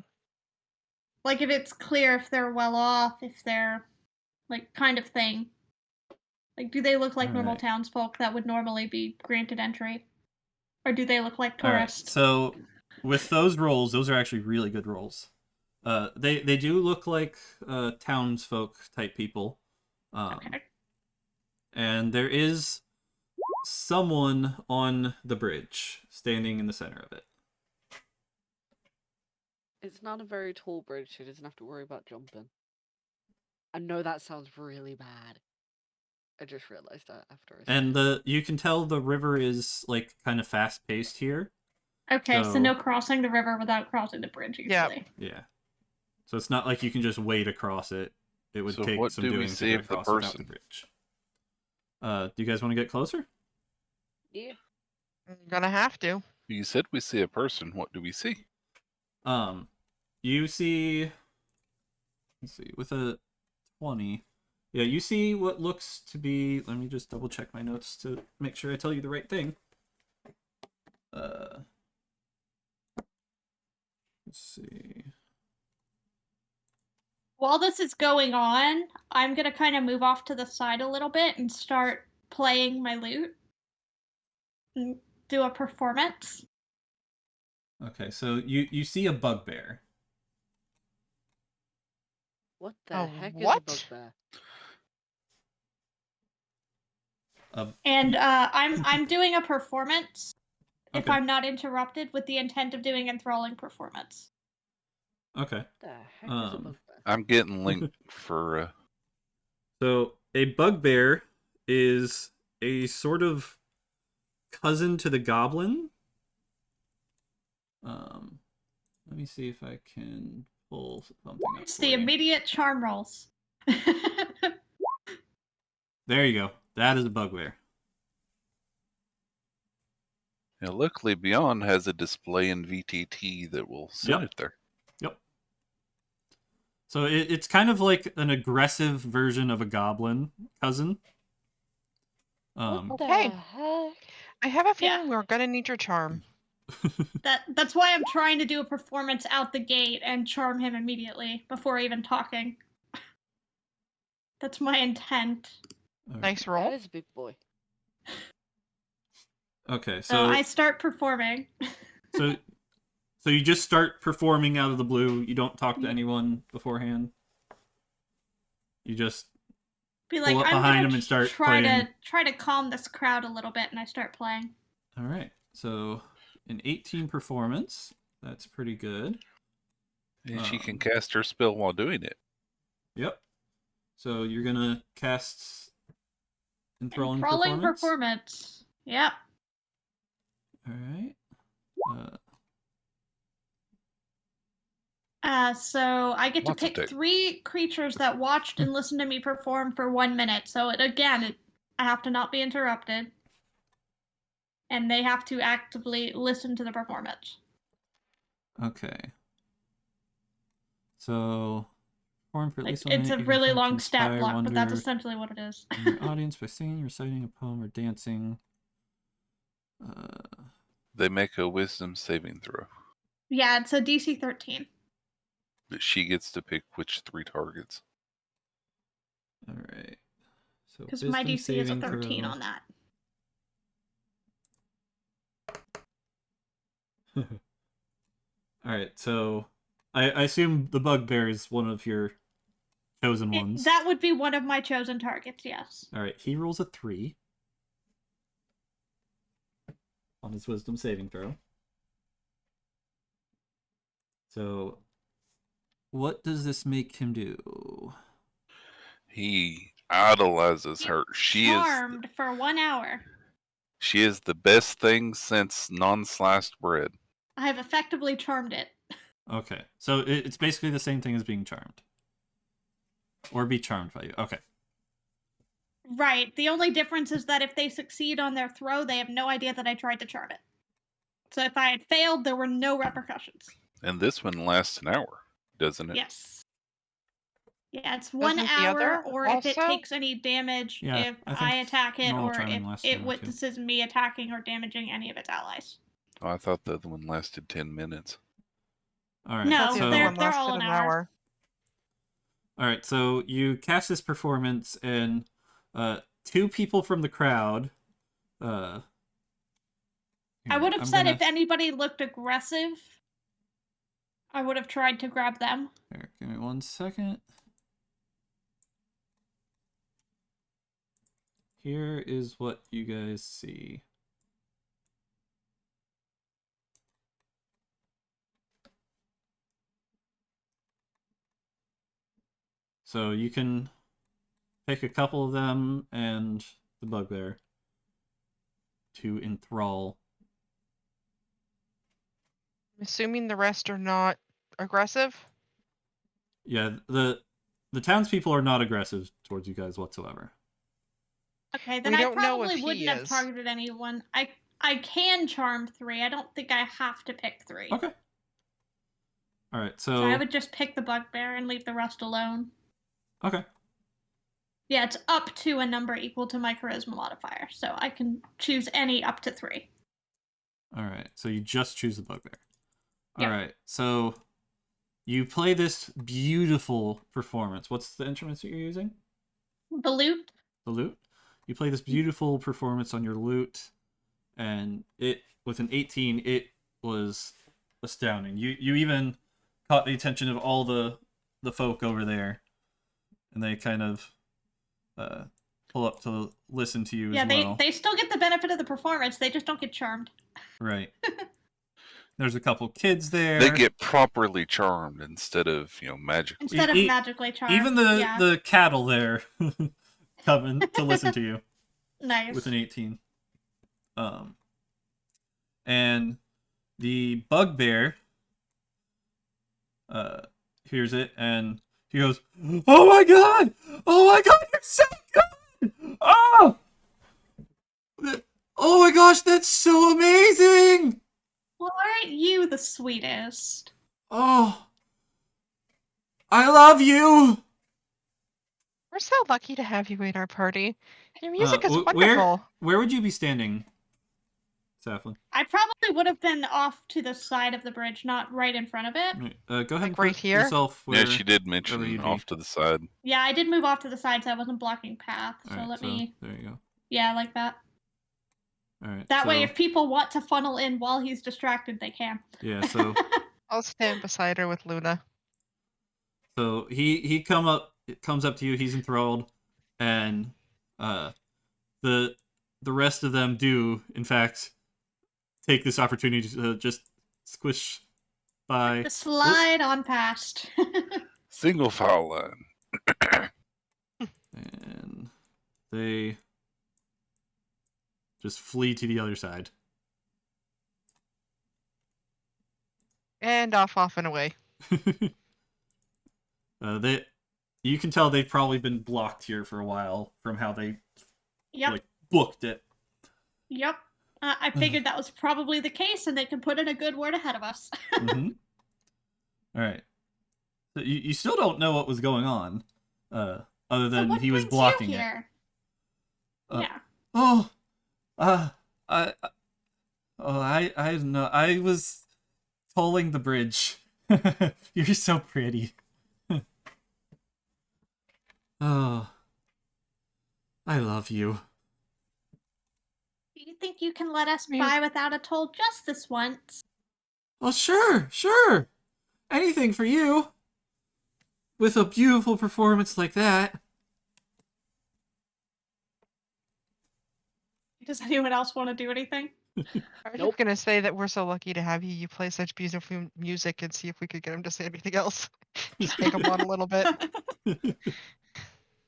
like if it's clear if they're well off, if they're like kind of thing. Like do they look like normal Alright. townsfolk that would normally be granted entry? Or do they look like All right. tourists? So with those rolls, those are actually really good rolls. They do look like townsfolk type people. Okay. And there is someone on the bridge standing in the center of it. It's not a very tall bridge, so he doesn't have to worry about jumping. I know that sounds really bad. I just realized that after I said And it. you can tell the river is like kind of fast paced here. Okay, so So- no crossing the river without crossing the bridge easily. Yeah. So it's not like you can just wade across it. It would So take what some do we doing to see get of the across without the person? bridge. Do you guys want to get closer? Yeah. I'm gonna have to. You said we see a person. What do we see? You see. Let's see. With a 20, yeah, you see what looks to be. Let me just double check my notes to make sure I tell you the right thing. Let's see. While this is going on, I'm gonna kind of move off to the side a little bit and start playing my lute and do a performance. Okay, so you see a bugbear. What the A heck what? is a bugbear? And I'm doing a performance if Okay. I'm not interrupted with the intent of doing enthralling performance. Okay. What the heck is a Um, bugbear? I'm getting linked for. So a bugbear is a sort of cousin to the goblin. Let me see if I can pull something up It's for the you. immediate charm rolls. There you go. That is a bugbear. Now, luckily, Beyond has a display in VTT that will set Yep. it there. Yep. So it's kind of like an aggressive version of a goblin cousin. What Okay. the heck? I have a Yeah. feeling we're gonna need your charm. That's why I'm trying to do a performance out the gate and charm him immediately before even talking. That's my intent. Nice That roll. is a big boy. Okay, So I start performing. so you just start performing out of the blue. You don't talk to Yeah. anyone beforehand. You just Be like, pull up I'm behind gonna him and start try playing. to calm this crowd a little bit, and I start playing. All right. So an 18 performance. That's pretty good. And she can cast her spell while doing it. Yep. So you're gonna cast enthralling Enthralling performance. performance. Yep. All right. So I get to Lots of pick tape. 3 creatures that watched and listened to me perform for 1 minute. So I have to not be interrupted, and they have to actively listen to the performance. Okay. So perform for at Like, least 1 it's minute. a You can really attempt to long stat inspire block, but that's wonder essentially what it is. in your audience by singing, reciting a poem, or dancing. They make a wisdom saving throw. Yeah, it's a DC 13. But she gets to pick which 3 targets. All right. So Because my wisdom DC is a saving 13 throw. on that. All right. So I assume the bugbear is one of your chosen ones. That would be one of my chosen targets, yes. All right. He rolls a 3 on his wisdom saving throw. So what does this make him do? He idolizes her. Charmed for 1 hour. She is the best thing since non-sliced bread. I have effectively charmed it. Okay. So it's basically the same thing as being charmed. Or be charmed by you. Okay. Right. The only difference is that if they succeed on their throw, they have no idea that I tried to charm it. So if I had failed, there were no repercussions. And this one lasts an hour, doesn't it? Yes. Yeah, it's 1 Doesn't the hour, other or if it also? takes any damage, Yeah, if I think I attack it, normal or charming if lasts it an hour, too. witnesses me attacking or damaging any of its allies. Oh, I thought the other one lasted 10 minutes. All right. No, The so other one they're all lasted an an hour. all right. So you cast this performance, and 2 people from the crowd. I would have said if anybody looked aggressive, I would have tried to grab them. Here, give me 1 second. Here is what you guys see. So you can pick a couple of them and the bugbear to enthrall. I'm assuming the rest are not aggressive. Yeah, the townspeople are not aggressive towards you guys whatsoever. Okay, then We I don't know if probably he wouldn't have is. targeted anyone. I can charm 3. I don't think I have to pick 3. Okay. All right, So I would just pick the bugbear and leave the rest alone. Okay. Yeah, it's up to a number equal to my charisma modifier, so I can choose any up to 3. All right, so you just choose the bugbear. All Yeah. right, so you play this beautiful performance. What's the instruments that you're using? The lute. The lute. You play this beautiful performance on your lute, and it with an 18, it was astounding. You even caught the attention of all the folk over there, and they kind of pull up to listen to you as well. They still get the benefit of the performance. They just don't get charmed. Right. There's a couple kids there. They get properly charmed instead of, magically. Instead of magically charmed. Even the cattle there coming to listen to you. Nice. With an 18. And the bugbear hears it and he goes, "Oh my god! Oh my god, you're so good! Oh! Oh my gosh, that's so amazing! Well, aren't you the sweetest? Oh, I love you!" We're so lucky to have you in our party. Your music is wonderful. Where would you be standing, Saflin? I probably would have been off to the side of the bridge, not right in front of it. Go ahead and right put here? yourself where... Yeah, she did mention off to the side. Yeah, I did move off to the side so I wasn't blocking path. So All right, let me... There you go. Yeah, like that. All right. That way, if people want to funnel in while he's distracted, they can. Yeah, so... I'll stand beside her with Luna. So he comes up to you, he's enthralled, and the rest of them do, in fact, take this opportunity to just squish by. The slide on past. Single file line. And they just flee to the other side. And off and away. You can tell they've probably been blocked here for a while from how they booked it. Yep. I figured that was probably the case, and they can put in a good word ahead of us. Mm-hmm. All right. So you still don't know what was going on, other than he was blocking it. Yeah. I don't know. I was tolling the bridge. You're so pretty. Oh, I love you. Do you think you can let us by without a toll just this once? Oh, sure. Anything for you. With a beautiful performance like that. Does anyone else want to do anything? I was going to say that we're so lucky to have you. You play such beautiful music, and see if we could get him to say anything else. Just take him on a little bit.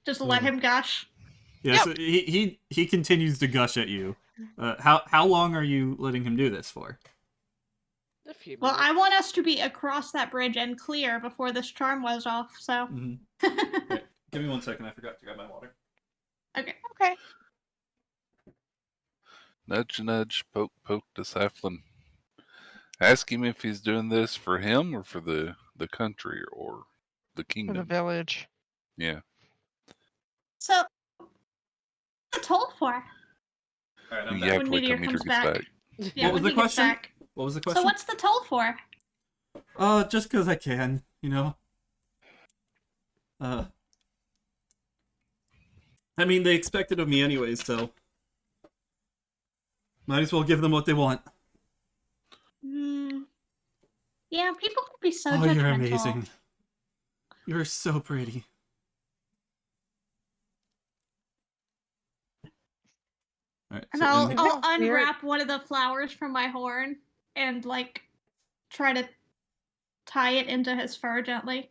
Just let him gush. Yeah, yep. So he continues to gush at you. How long are you letting him do this for? A few minutes. Well, I want us to be across that bridge and clear before this charm wears off, so... Mm-hmm. Wait, give me 1 second, I forgot to grab my water. Okay. Nudge, nudge, poke, poke to Saflin. Ask him if he's doing this for him or for the country or the kingdom. For the village. Yeah. So, what's the toll for? All right, I'm you back. have to wait till Meteor gets back. Yeah, what was the question? What was the question? So what's the toll for? Just because I can, you know. I mean, they expect it of me anyways, so might as well give them what they want. Yeah, people can be so judgmental. You're amazing. You're so pretty. All right, and I'll unwrap one of the flowers from my horn and try to tie it into his fur gently.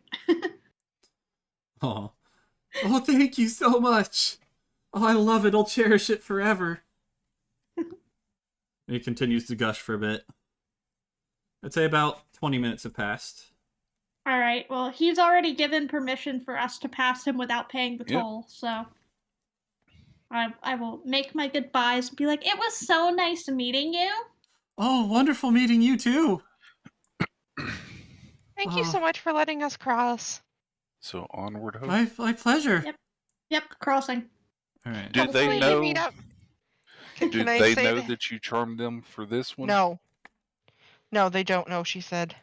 Oh, Oh, thank you so much. Oh, I love it. I'll cherish it forever. And he continues to gush for a bit. I'd say about 20 minutes have passed. All right. Well, he's already given permission for us to pass him without paying the toll, so I will make my goodbyes and be like, it was so nice meeting you. Oh, wonderful meeting you too. Thank you so much for letting us cross. So onward, hope. My pleasure. Yep, crossing. All right. Do they Hopefully we know? meet up. Do Can I they say know that you charmed them for this one? No. No, they don't know, she said.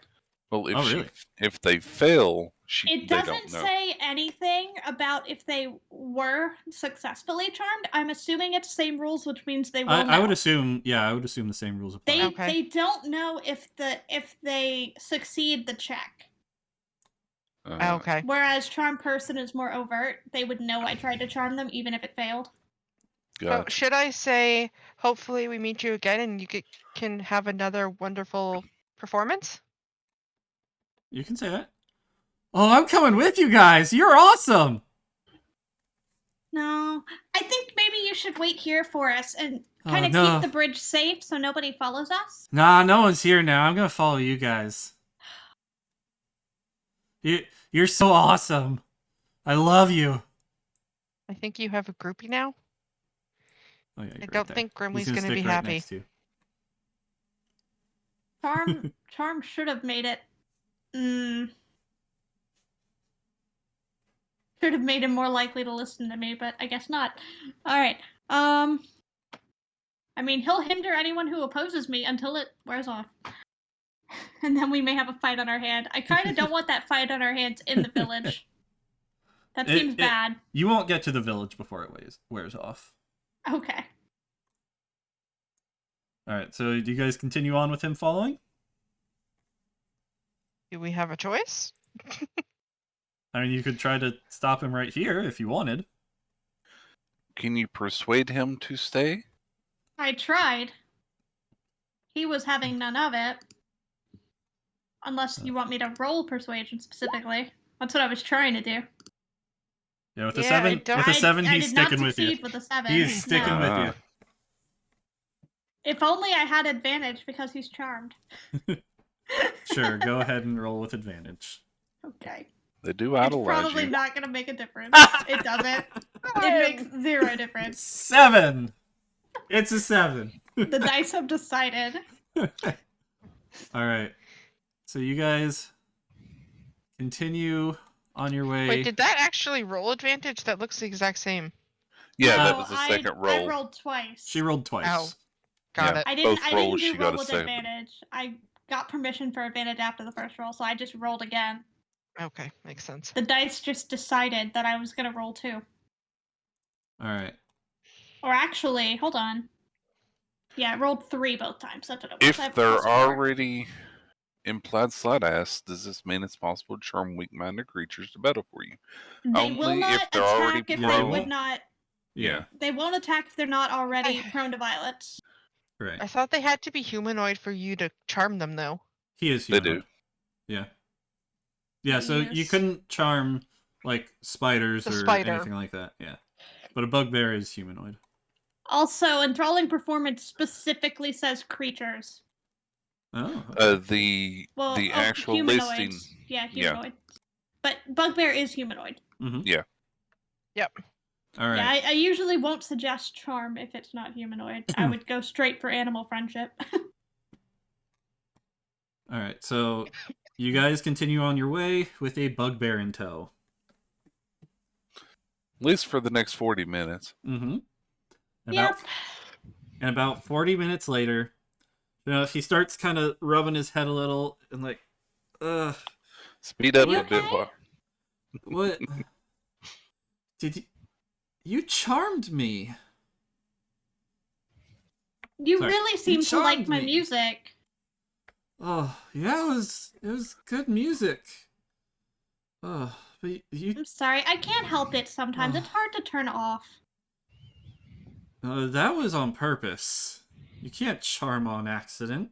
Well, if Oh, really? if they fail, It they doesn't don't know. say anything about if they were successfully charmed. I'm assuming it's the same rules, which means they will I would know. assume, I would assume the same rules apply. Okay. They don't know if they succeed the check. Okay. Whereas charm person is more overt. They would know I tried to charm them even if it failed. So Gotcha. should I say, hopefully we meet you again and you can have another wonderful performance? You can say that. Oh, I'm coming with you guys. You're awesome. No, I think maybe you should wait here for us and kind of no. keep the bridge safe so nobody follows us. Nah, no one's here now. I'm gonna follow you guys. You're so awesome. I love you. I think you have a groupie now. Oh, yeah, I don't think Grimly's gonna gonna be stick right happy. next to you. Charm should have made it. Should have made him more likely to listen to me, but I guess not. All right. I mean, he'll hinder anyone who opposes me until it wears off. And then we may have a fight on our hand. I kind of don't want that fight on our hands in the village. That seems bad. You won't get to the village before it wears off. Okay. Alright, so do you guys continue on with him following? Do we have a choice? I mean, you could try to stop him right here if you wanted. Can you persuade him to stay? I tried. He was having none of it. Unless you want me to roll persuasion specifically. That's what I was trying to do. Yeah, with a 7, he's sticking with you. With a 7. He's sticking with you. If only I had advantage because he's charmed. Sure, go ahead and roll with advantage. Okay. They do idolize It's probably you. not going to make a difference. It doesn't. It makes 0 difference. 7! It's a 7. The dice have decided. Alright. So you guys continue on your way. Wait, did that actually roll advantage? That looks the exact same. Yeah, that No, was the second roll. I rolled twice. She rolled twice. Oh. Got it. I didn't rolls do she got roll a with 7. advantage. I got permission for advantage after the first roll, so I just rolled again. Okay, makes sense. The dice just decided that I was going to roll 2. Alright. Or actually, hold on. Yeah, I rolled 3 both times. That's what it was. If they're already implied sleight ass, does this mean it's possible to charm weak-minded creatures to battle for you? They Only will not if they're already attack if prone. they would not. Yeah. They won't attack if they're not already prone to violence. Right. I thought they had to be humanoid for you to charm them, though. He is They humanoid. do. Yeah. Yeah, so you Yes. couldn't charm, like, spiders The or spider. anything like that. Yeah. But a bugbear is humanoid. Also, enthralling performance specifically says creatures. Oh. The Well, actual humanoids. listing. Yeah, humanoid. But bugbear is humanoid. Mm-hmm. Yeah. Yep. All right. Yeah, I usually won't suggest charm if it's not humanoid. I would go straight for animal friendship. All right. So you guys continue on your way with a bugbear in tow. At least for the next 40 minutes. Mm-hmm. Yep. And about 40 minutes later, he starts kind of rubbing his head a little and like, Speed up You a bit. okay? What? You charmed me. You Sorry. really You seem to like charmed my me. music. Oh, yeah, it was good music. Oh, but you I'm sorry, I can't help it sometimes. Oh. It's hard to turn off. that was on purpose. You can't charm on accident.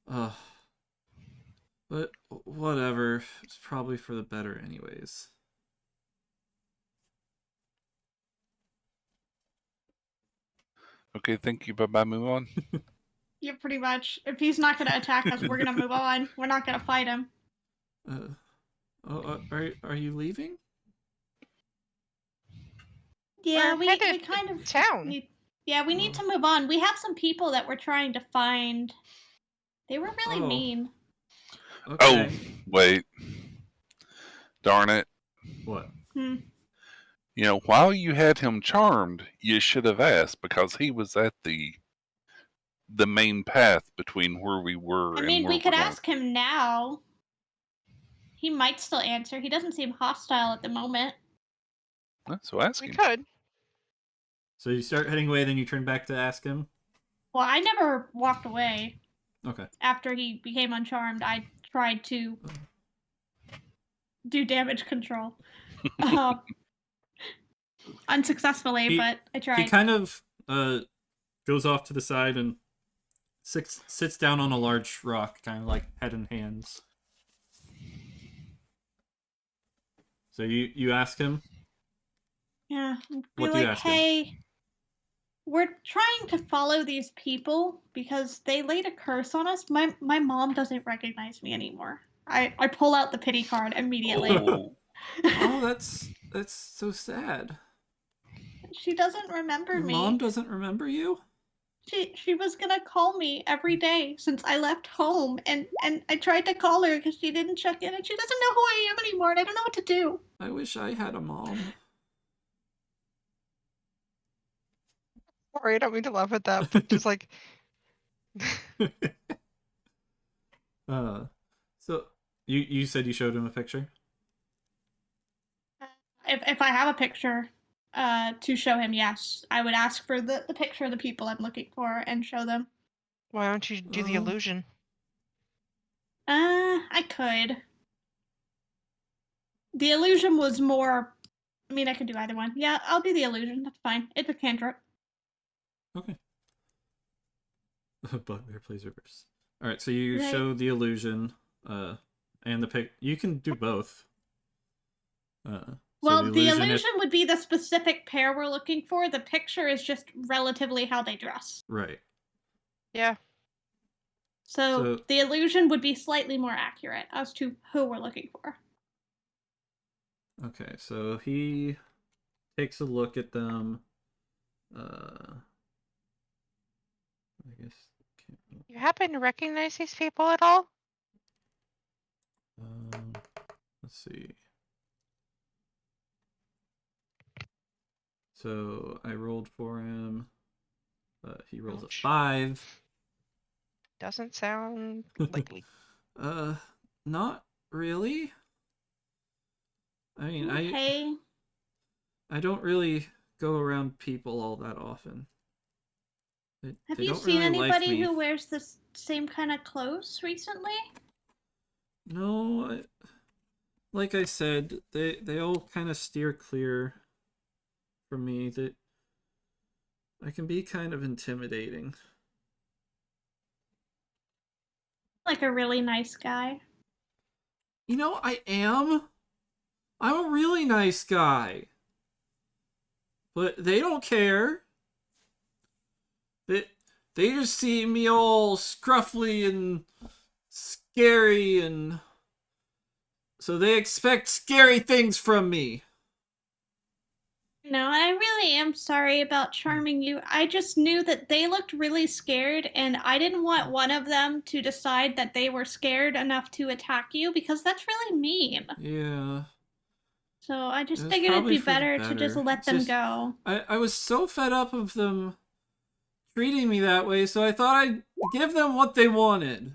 But whatever. It's probably for the better anyways. Okay, thank you. Bye-bye, move on. Yeah, pretty much. If he's not going to attack us, we're going to move on. We're not going to fight him. Are you leaving? Yeah, We're we headed kind of town. need. Yeah, we need to move on. We have some people that we're trying to find. They were really mean. Okay. Oh, wait. Darn it. What? You know, while you had him charmed, you should have asked, because he was at the main path between where we were I and mean, where we could we're going. ask him now. He might still answer. He doesn't seem hostile at the moment. So ask We him. could. So you start heading away, then you turn back to ask him? Well, I never walked away. Okay. After he became uncharmed, I tried to do damage control. Unsuccessfully, but I tried. He kind of goes off to the side and sits down on a large rock, kind of like head in hands. So you ask him? Yeah. Be What do you like, ask him? hey, we're trying to follow these people because they laid a curse on us. My mom doesn't recognize me anymore. I pull out the pity card immediately. Oh, that's so sad. She doesn't remember Your me. mom doesn't remember you? She was gonna call me every day since I left home, and I tried to call her because she didn't check in, and she doesn't know who I am anymore, and I don't know what to do. I wish I had a mom. Sorry, I don't mean to laugh at that, but just like. So you said you showed him a picture? If I have a picture to show him, yes. I would ask for the picture of the people I'm looking for and show them. Why don't you do the illusion? I could. The illusion was more... I mean, I could do either one. Yeah, I'll do the illusion. That's fine. It's a cantrip. Okay. Bugbear plays reverse. Alright, so you Right. show the illusion, and the pic. You can do both. Well, the illusion would be the specific pair we're looking for. The picture is just relatively how they dress. Right. Yeah. So the illusion would be slightly more accurate as to who we're looking for. Okay, so he takes a look at them. I guess. You happen to recognize these people at all? Let's see. So I rolled for him. He rolls a 5. Doesn't sound likely. Not really. I mean, Okay. I don't really go around people all that often. Have they you don't seen really anybody like me. who wears the same kind of clothes recently? No, like I said, they all kind of steer clear from me. That I can be kind of intimidating. Like a really nice guy. You know, I am. I'm a really nice guy. But they don't care. They just see me all scruffy and scary, and so they expect scary things from me. No, I really am sorry about charming you. I just knew that they looked really scared, and I didn't want one of them to decide that they were scared enough to attack you, because that's really mean. Yeah. So I just figured it'd be better to just let them go. I was so fed up of them treating me that way, so I thought I'd give them what they wanted.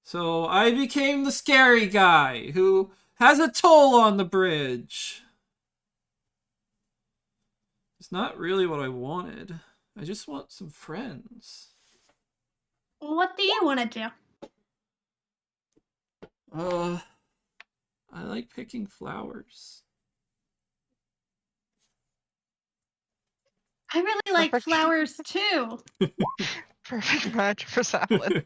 So I became the scary guy who has a toll on the bridge. It's not really what I wanted. I just want some friends. What do you want to do? I like picking flowers. I really like flowers too. Perfect match for salad.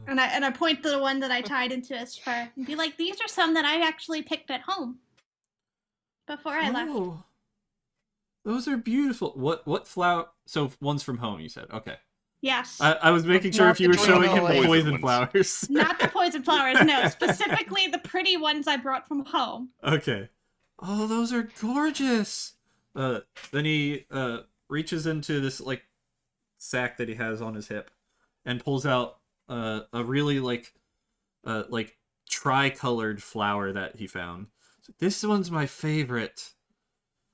And I point to the one that I tied into his fur and be like, these are some that I actually picked at home. before I left. Oh, those are beautiful. What flower? So one's from home, you said. Okay. Yes. I was making It's sure not if you the were showing him the poison poison ones. flowers. Not the poison flowers, no. Specifically the pretty ones I brought from home. Okay. Oh, those are gorgeous. Then he reaches into this like sack that he has on his hip, and pulls out a really like tri-colored flower that he found. This one's my favorite.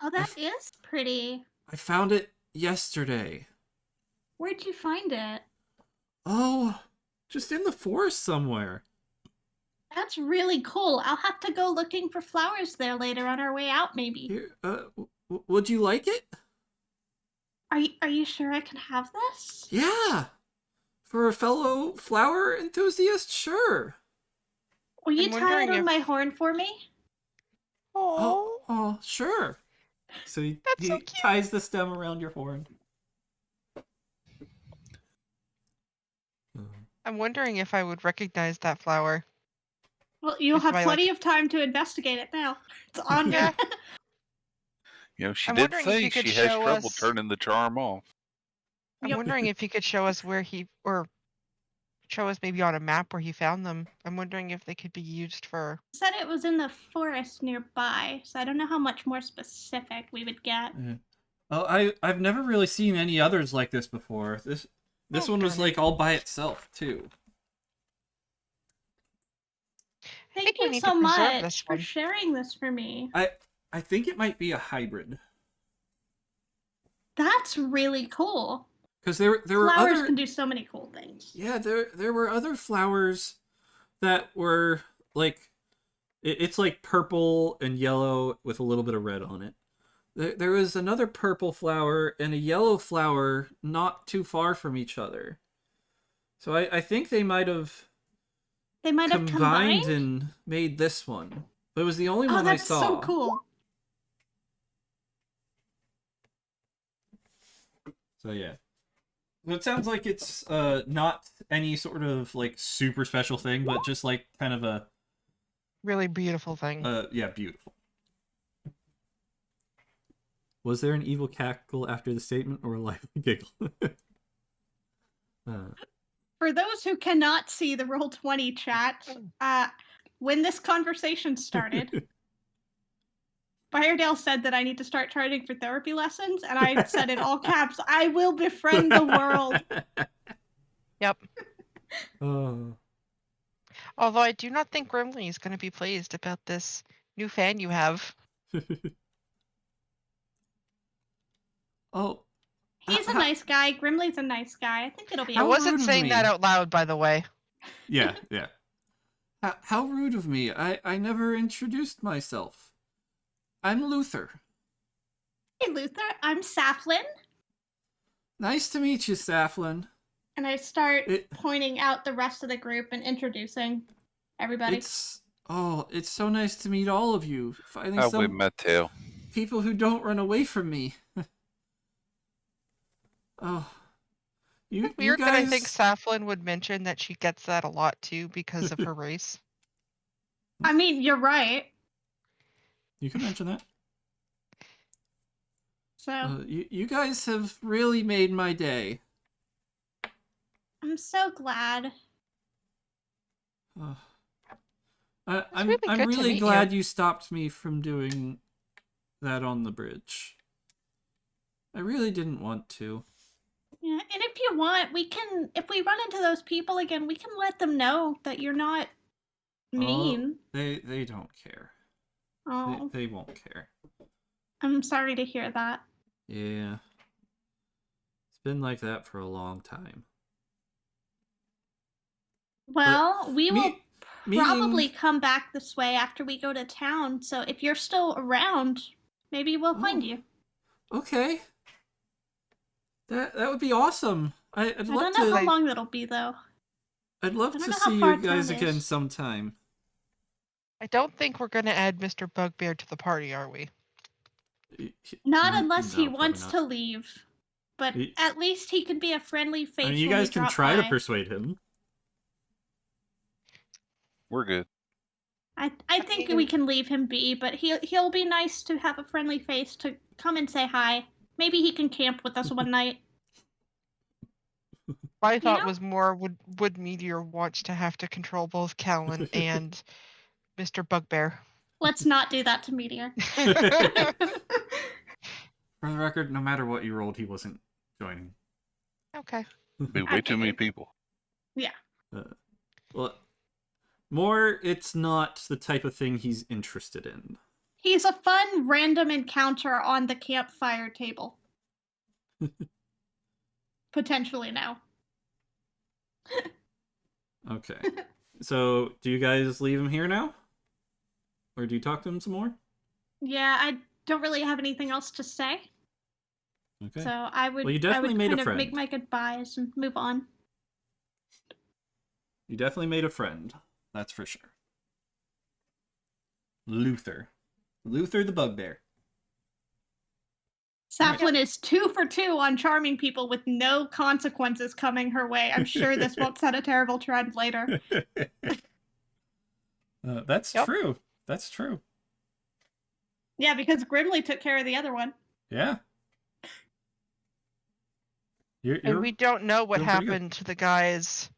Oh, that is pretty. I found it yesterday. Where'd you find it? Oh, just in the forest somewhere. That's really cool. I'll have to go looking for flowers there later on our way out, maybe. Here, would you like it? Are you sure I can have this? Yeah. For a fellow flower enthusiast, sure. Will you I'm tie it wondering on if- my horn for me? Oh, sure. So he That's so cute. ties the stem around your horn. I'm wondering if I would recognize that flower. Well, you'll If have I, plenty like- of time to investigate it now. It's on Yeah. You know, she I'm did wondering if say you could she has show trouble us- turning the charm off. I'm Yep. wondering if he could show us where he, or show us maybe on a map where he found them. I'm wondering if they could be used for. Said it was in the forest nearby, so I don't know how much more specific we would get. Oh, I've never really seen any others like this before. This Oh, one was darn it. like all by itself too. I Thank think we you need so to preserve much this for one. sharing this for me. I think it might be a hybrid That's really cool. because there were Flowers other can do so many cool things. yeah there were other flowers that were like it's like purple and yellow with a little bit of red on it. There was another purple flower and a yellow flower not too far from each other. So I think they might have They might have combined. and made this one. But it was the only Oh, one I that's saw. so cool. So yeah. It sounds like it's not any sort of like super special thing, but just like kind of a Really beautiful thing. yeah, beautiful. Was there an evil cackle after the statement or a lively giggle? For those who cannot see the Roll20 chat, when this conversation started, Firedale said that I need to start charging for therapy lessons, and I said in all caps, I will befriend the world. Yep. Oh. Although I do not think Grimley is going to be pleased about this new fan you have. Oh. He's a nice guy. Grimley's a nice guy. I think it'll be I How okay. wasn't rude of saying that me. out loud, by the way. Yeah. How rude of me. I never introduced myself. I'm Luther. Hey, Luther, I'm Saflin. Nice to meet you, Saflin. And I start It- pointing out the rest of the group and introducing everybody. It's so nice to meet all of you. Finally, I whip some my tail. people who don't run away from me. Oh, you Weird guys. that I think Saflin would mention that she gets that a lot too because of her race. I mean, you're right. You can mention that. So You guys have really made my day. I'm so glad. Oh. I'm really good to really meet glad you stopped me from doing that on the bridge. I really didn't want to. Yeah, and if you want, we can. If we run into those people again, we can let them know that you're not mean. They don't care. Oh, They won't care. I'm sorry to hear that. Yeah. It's been like that for a long time. Well, we will meeting- probably come back this way after we go to town. So if you're still around, maybe we'll find you. Okay. That would be awesome. I'd I love don't know to. how long that'll be though. I'd love I don't to know how see far you guys town again is. sometime. I don't think we're going to add Mr. Bugbear to the party, are we? Not Mm, unless no, he probably wants not. to leave. But He- at least he can be a friendly face. I mean, you when we guys can drop try to by. persuade him. We're good. I think we can leave him be, but he'll be nice to have a friendly face to come and say hi. Maybe he can camp with us one night. My thought was more would Meteor want to have to control both Callan and Mr. Bugbear? Let's not do that to Meteor. For the record, no matter what you rolled, he wasn't joining. Okay. Be way too many people. Yeah. Well, more, it's not the type of thing he's interested in. He's a fun random encounter on the campfire table. Potentially now. Okay. So, do you guys leave him here now? Or do you talk to him some more? Yeah, I don't really have anything else to say. Okay. So I would, Well, you definitely made a kind of friend. make my goodbyes and move on. You definitely made a friend. That's for sure. Luther. Luther the Bugbear. Saplin is 2 for 2 on charming people with no consequences coming her way. I'm sure this won't set a terrible trend later. That's true. That's true. Yeah, because Grimly took care of the other one. Yeah. And we don't know what happened to the guys.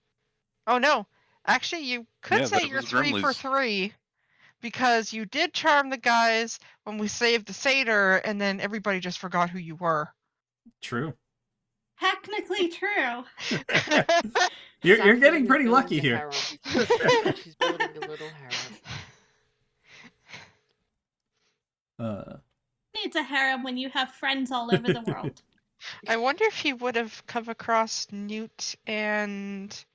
Oh no. Actually, you could say you're 3 for 3 because you did charm the guys when we saved the satyr and then everybody just forgot who you were. True. Technically true. You're getting pretty lucky here. She's building a little harem. Needs a harem when you have friends all over the world. I wonder if he would have come across Newt and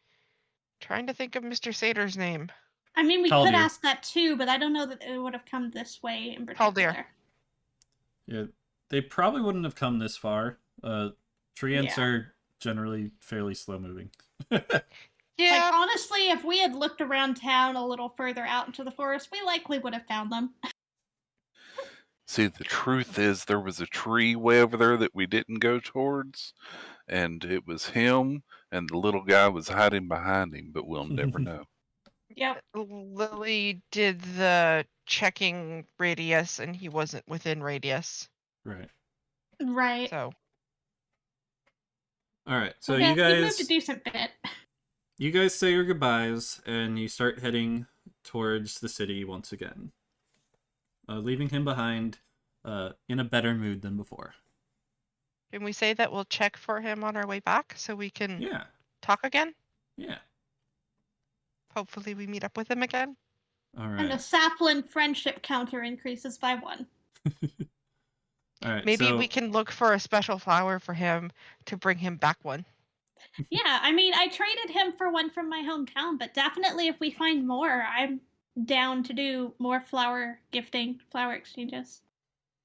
trying to think of Mr. Satyr's name. I mean, we could ask that too, but I don't know that it would have come this way in particular. Yeah, they probably wouldn't have come this far. Treants are generally fairly slow moving. Yeah. Like, honestly, if we had looked around town a little further out into the forest, we likely would have found them. See, the truth is there was a tree way over there that we didn't go towards, and it was him, and the little guy was hiding behind him, but we'll never know. Yep. Lily did the checking radius, and he wasn't within radius. Right. Right. So. All right. So okay, you guys. You moved a decent bit. You guys say your goodbyes, and you start heading towards the city once again. Leaving him behind in a better mood than before. Can we say that we'll check for him on our way back so we can talk again? Yeah. Hopefully we meet up with him again. All right. And the Saplin friendship counter increases by 1. All right. Maybe we can look for a special flower for him to bring him back one. Yeah, I mean, I traded him for one from my hometown, but definitely if we find more, I'm down to do more flower gifting, flower exchanges.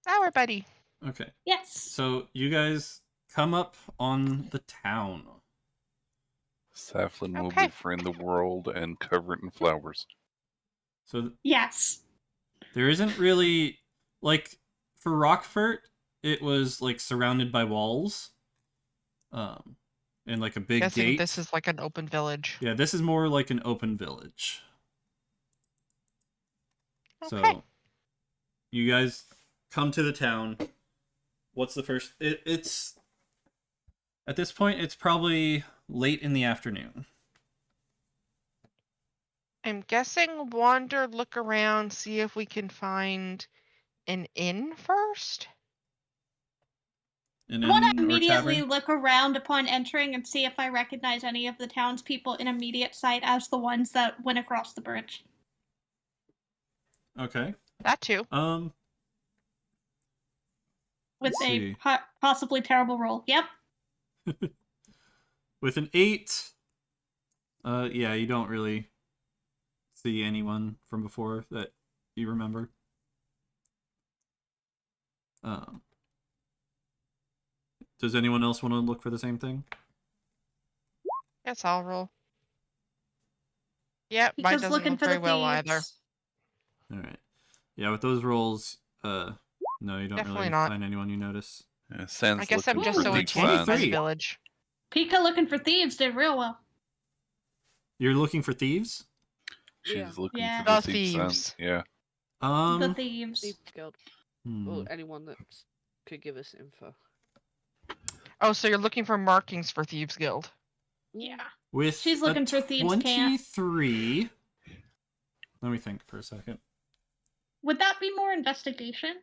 Flower buddy. Okay. Yes. So you guys come up on the town. Saplin will befriend the world and cover it in flowers. So yes. There isn't really, like, for Rockfort, it was like surrounded by walls. And like a big gate. This is like an open village. Yeah, this is more like an open village. Okay. So you guys come to the town. What's the first? It's at this point it's probably late in the afternoon. I'm guessing wander, look around, see if we can find an inn first. I want to immediately look around upon entering and see if I recognize any of the townspeople in immediate sight as the ones that went across the bridge. Okay. That too. With a possibly terrible roll. Yep. With an 8, yeah, you don't really see anyone from before that you remember. Does anyone else want to look for the same thing? Guess I'll roll. Yep, mine doesn't look very well either. All right. Yeah, with those rolls, no, you don't Definitely really not find anyone you notice. Yeah, I guess I'm just so enchanted by the village. Pika looking for thieves did real well. You're looking for thieves? she's looking Yeah. for the The thief thieves. signs. Yeah. The Thieves. Thieves Guild. Well, anyone that could give us info. Oh, so you're looking for markings for Thieves Guild? Yeah. With She's looking for Thieves Camp. 23. Let me think for a second. Would that be more investigation?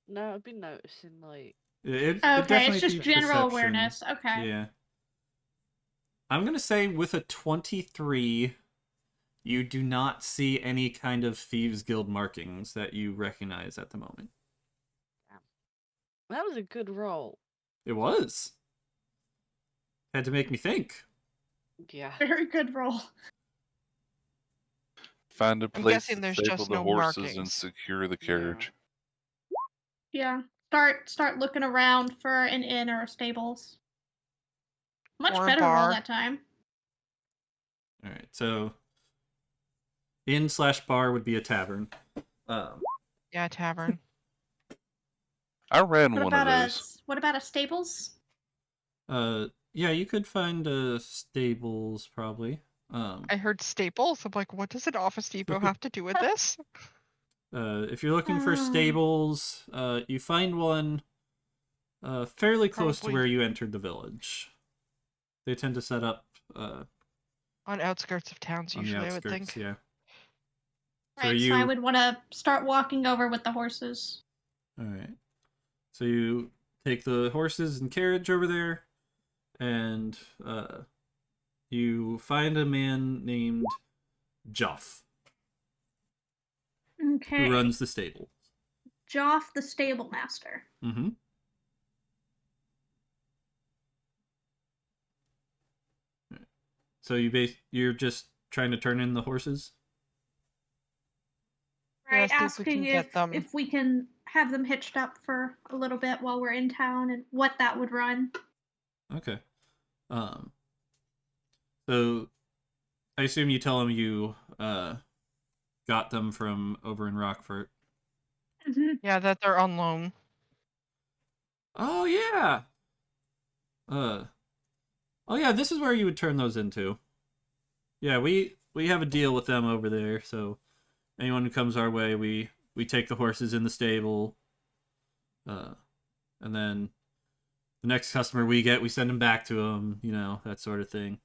No, I've been noticing like. Okay, it's just general awareness. Okay. Yeah. I'm gonna say with a 23, you do not see any kind of Thieves Guild markings that you recognize at the moment. That was a good roll. It was. Had to make me think. Yeah. Very good roll. Find a place to there's stable just the no horses and markings. secure the carriage. Yeah. Start looking around for an inn or a stables. Much Or a better roll bar. that time. All right, so inn/bar would be a tavern. Yeah, tavern. I ran one of those. What about a stables? Yeah, you could find stables probably. I heard Staples. I'm like, what does an Office Depot have to do with this? If you're looking for stables, you find one fairly close to where you entered the village. They tend to set up on outskirts of towns, usually, I would think. Yeah. Right, so I would want to start walking over with the horses. All right. So you take the horses and carriage over there, and you find a man named Joff. Okay. Who runs the stable. Joff, the stable master. Mm-hmm. So you're just trying to turn in the horses? Right, asking if we can have them hitched up for a little bit while we're in town and what that would run. Okay. So I assume you tell him you got them from over in Rockfort. Mm-hmm. Yeah, that they're on loan. Oh yeah. Oh yeah, this is where you would turn those into. Yeah, we have a deal with them over there, so anyone who comes our way, we take the horses in the stable. And then the next customer we get, we send them back to them, you know, that sort of thing.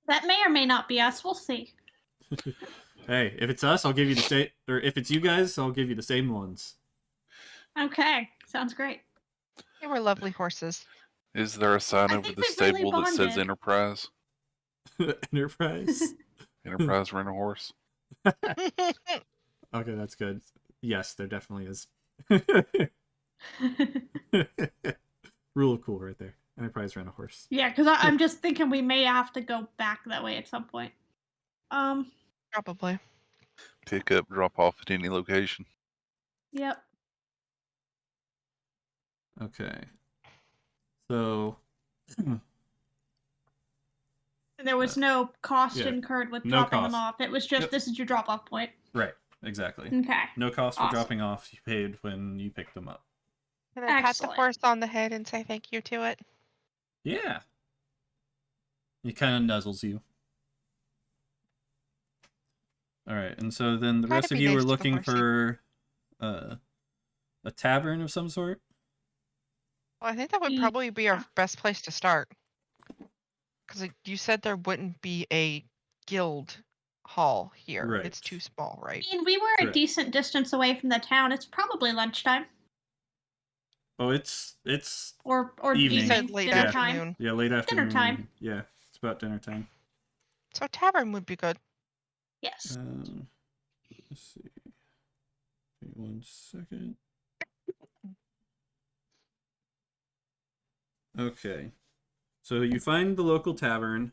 That may or may not be us. We'll see. Hey, if it's us, I'll give you the same, or if it's you guys, I'll give you the same ones. Okay, sounds great. They were lovely horses. Is there a sign over the stable that says Enterprise? Enterprise? Enterprise rent a horse? Okay, that's good. Yes, there definitely is. Rule of cool right there. Enterprise rent a horse. Yeah, because I'm just thinking we may have to go back that way at some point. Probably. Pick up, drop off at any location. Yep. Okay. So there was no cost incurred with dropping them off. It was just this is your drop off point. Right, exactly. Okay. No cost for dropping off. You paid when you picked them up. Can I pat the horse on the head and say thank you to it? Yeah. He kind of nuzzles you. All right, and so then the rest of you were looking for a tavern of some sort? Well, I think that would probably be our best place to start. Because you said there wouldn't be a guild hall here. Right. It's too small, right? I mean, we were a decent distance away from the town. It's probably lunchtime. Oh, it's or evening. You said late afternoon. Yeah, late afternoon. Dinner time. Yeah, it's about dinner time. So tavern would be good. Yes. Let's see. Wait 1 second. Okay. So you find the local tavern,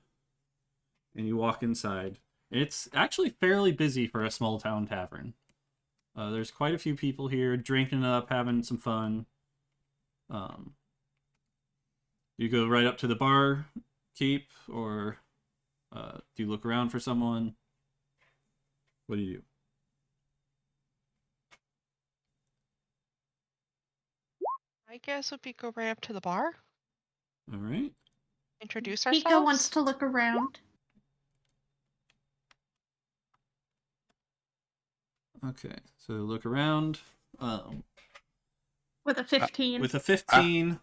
and you walk inside. And it's actually fairly busy for a small town tavern. There's quite a few people here, drinking up, having some fun. You go right up to the bar keep, or do you look around for someone? What do you do? I guess would be go right up to the bar. All right. Introduce ourselves. Miko wants to look around. Okay, so look around. With a 15. With a 15,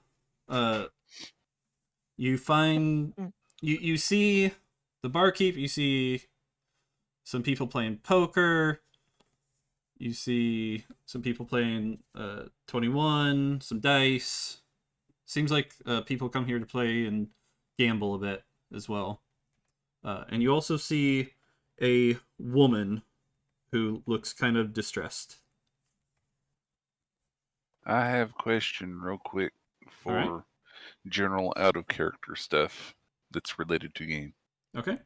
you find you see the barkeep. You see some people playing poker. You see some people playing 21, some dice. Seems like people come here to play and gamble a bit as well. And you also see a woman who looks kind of distressed. I have a question real quick for general out of character stuff that's related to game. Okay.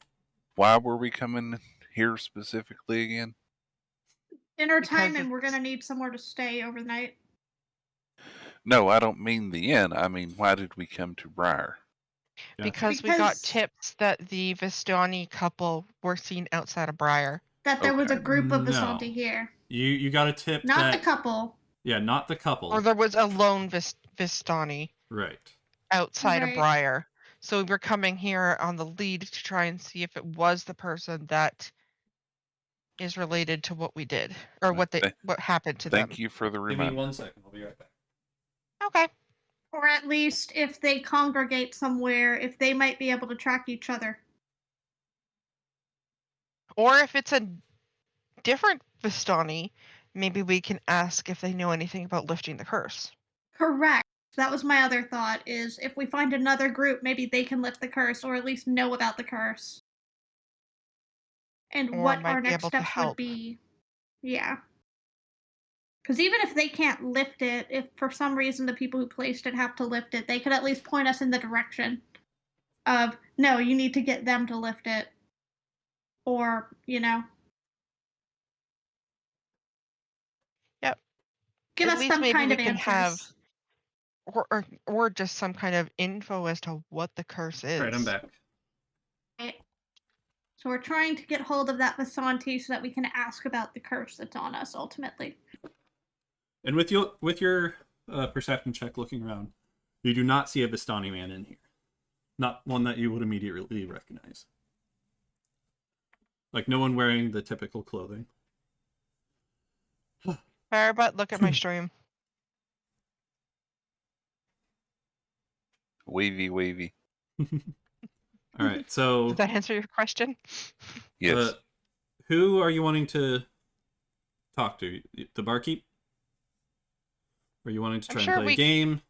Why were we coming here specifically again? Dinner time, and we're gonna need somewhere to stay overnight. No, I don't mean the inn. I mean, why did we come to Briar? Because we got tips that the Vistani couple were seen outside of Briar. That there was a group of Vistani here. You got a tip Not the couple. Yeah, not the couple. Or there was a lone Vistani. Right. Outside of Briar. So we were coming here on the lead to try and see if it was the person that is related to what we did. Or what happened to them. Thank you for the reminder. Give me 1 second. I'll be right back. Okay. Or at least if they congregate somewhere, if they might be able to track each other. Or if it's a different Vistani, maybe we can ask if they know anything about lifting the curse. Correct. That was my other thought, is if we find another group, maybe they can lift the curse, or at least know about the curse. And what our next steps would be. Yeah. Because even if they can't lift it, if for some reason the people who placed it have to lift it, they could at least point us in the direction of, no, you need to get them to lift it. Or, Yep. Give us some kind of answers. Or just some kind of info as to what the curse is. Right, I'm back. Right. So we're trying to get hold of that Vistani so that we can ask about the curse that's on us ultimately. And with your perception check looking around, you do not see a Vistani man in here. Not one that you would immediately recognize. Like no one wearing the typical clothing. Firebutt, look at my stream. Wavy. All right, so... Did that answer your question? Yes. Who are you wanting to talk to? The barkeep? Or are you wanting to try and play a game?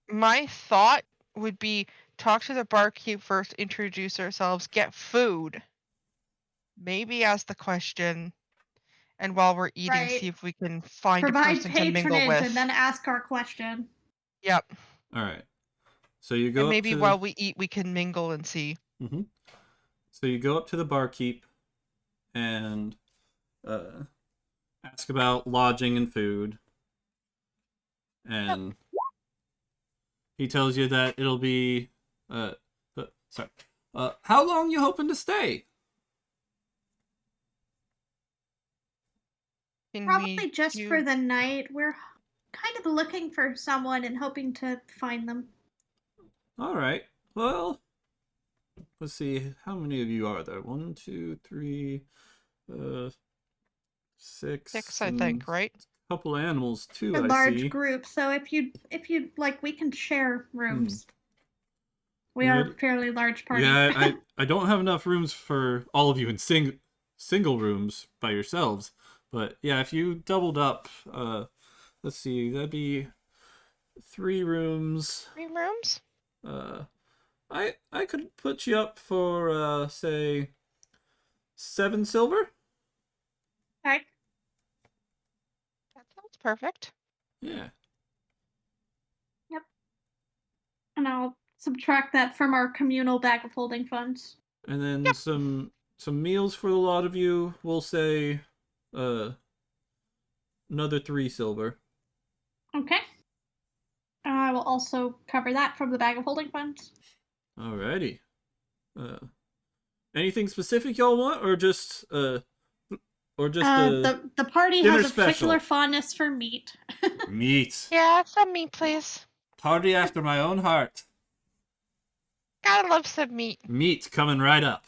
My thought would be talk to the barkeep first, introduce ourselves, get food. Maybe ask the question. And while we're eating, see if we can find a person to mingle with. And then ask our question. Yep. All right. So you go. And maybe while we eat, we can mingle and see. Mm-hmm. So you go up to the barkeep and ask about lodging and food, and he tells you that it'll be how long you hoping to stay? Probably just for the night. We're kind of looking for someone and hoping to find them. All right. Well, let's see. How many of you are there? 1, 2, 3, 6. 6, I think, right? A couple of animals too. A large group. So if you like, we can share rooms. We are a fairly large party. Yeah, I don't have enough rooms for all of you in single rooms by yourselves. But yeah, if you doubled up, let's see, that'd be 3 rooms. 3 rooms? I could put you up for say 7 silver. Okay. That sounds perfect. Yeah. Yep. And I'll subtract that from our communal bag of holding funds. And then some meals for a lot of you. We'll say another 3 silver. Okay. I will also cover that from the bag of holding funds. Alrighty. Anything specific y'all want, or just the party has a particular fondness for meat. Meat. Yeah, some meat, please. Party after my own heart. Gotta love some meat. Meat coming right up.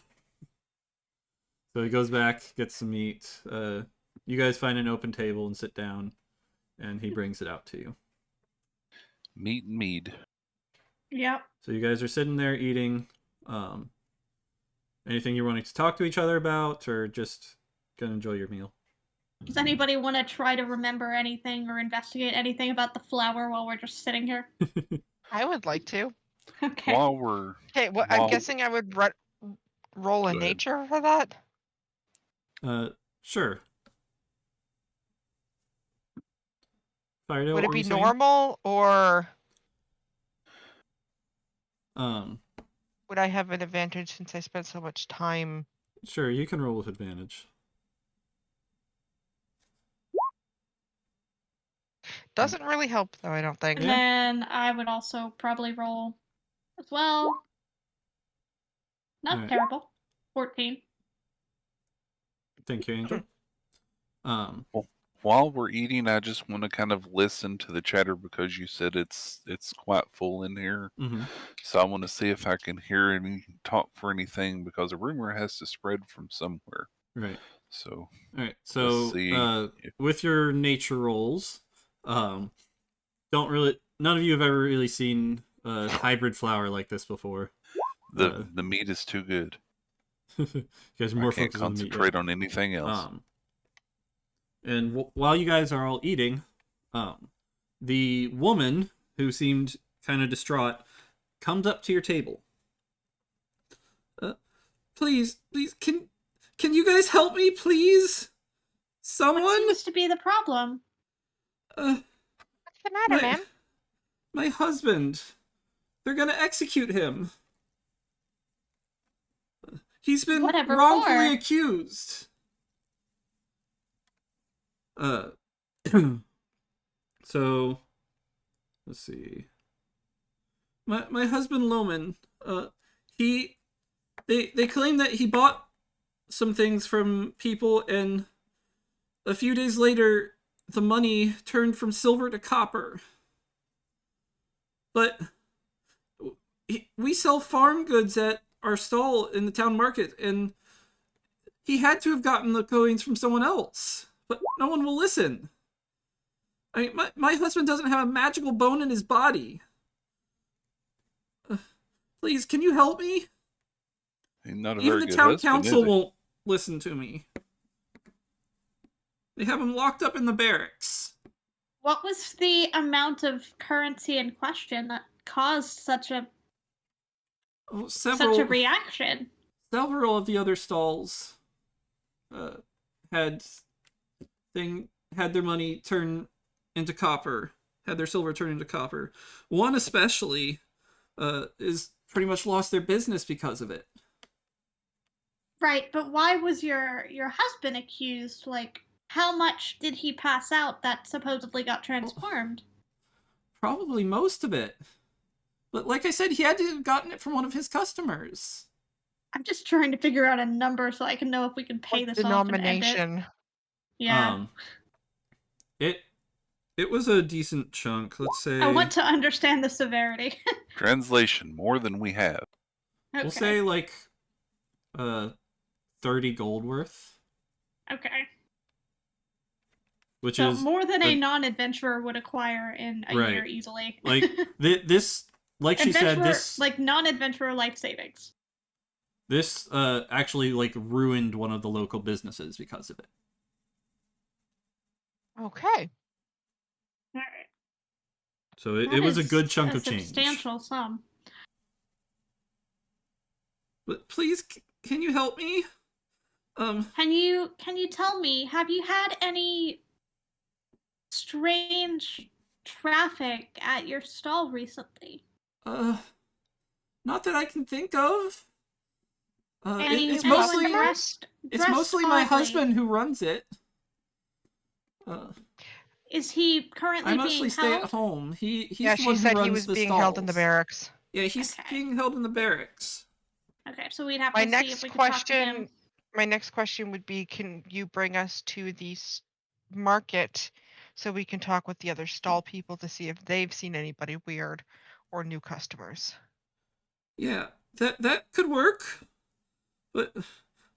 So he goes back, gets some meat. you guys find an open table and sit down, and he brings it out to you. Meat and mead. Yep. So you guys are sitting there eating. Anything you're wanting to talk to each other about, or just gonna enjoy your meal? Does anybody want to try to remember anything or investigate anything about the flower while we're just sitting here? I would like to. Okay. While we're... Okay, I'm guessing I would roll a nature for that? Sure. Fido, would it be normal, or... would I have an advantage since I spent so much time? Sure, you can roll with advantage. Doesn't really help, though, I don't think. And then I would also probably roll as well. Not terrible. 14. Thank you, Angel. Well, while we're eating, I just want to kind of listen to the chatter because you said it's quite full in here. Mm-hmm. So I want to see if I can hear any talk for anything, because a rumor has to spread from somewhere. Right. So. All right. So with your nature rolls, none of you have ever really seen a hybrid flower like this before. The meat is too good. You guys are more I can't focused on the meat. concentrate on anything else. And while you guys are all eating, the woman who seemed kind of distraught comes up to your table. Please, can you guys help me, please? Someone? What seems to be the problem? What's the matter, ma'am? My husband. They're gonna execute him. He's been wrongfully accused. So, let's see. My husband Loman, they claim that he bought some things from people, and a few days later, the money turned from silver to copper. But we sell farm goods at our stall in the town market, and he had to have gotten the coins from someone else. But no one will listen. I mean, my husband doesn't have a magical bone in his body. Please, can you help me? Even the town council won't listen to me. They have him locked up in the barracks. What was the amount of currency in question that caused such a reaction? Several of the other stalls had their money turn into copper, had their silver turn into copper. One especially is pretty much lost their business because of it. Right, but why was your husband accused? Like, how much did he pass out that supposedly got transformed? Probably most of it. But like I said, he had to have gotten it from one of his customers. I'm just trying to figure out a number so I can know if we can pay this off and end it. Yeah. It was a decent chunk, let's say. I want to understand the severity. Translation, more than we have. Okay. We'll say like 30 gold worth. Okay. Which so is more than a non-adventurer would acquire in a year easily. Like this, like she said, this like non-adventurer life savings. This actually like ruined one of the local businesses because of it. Okay. All right. So it was a good chunk of change. Substantial sum. But please, can you help me? Can you tell me, have you had any strange traffic at your stall recently? Not that I can think of. It's mostly my husband who runs it. Is he currently I mostly stay at home. He's the one who runs the stalls. Yeah, she said he was being held in the barracks. Yeah, he's being held in the barracks. Okay, so we'd have to see if we could talk to him. My next question would be, can you bring us to the market so we can talk with the other stall people to see if they've seen anybody weird or new customers? Yeah, that could work. But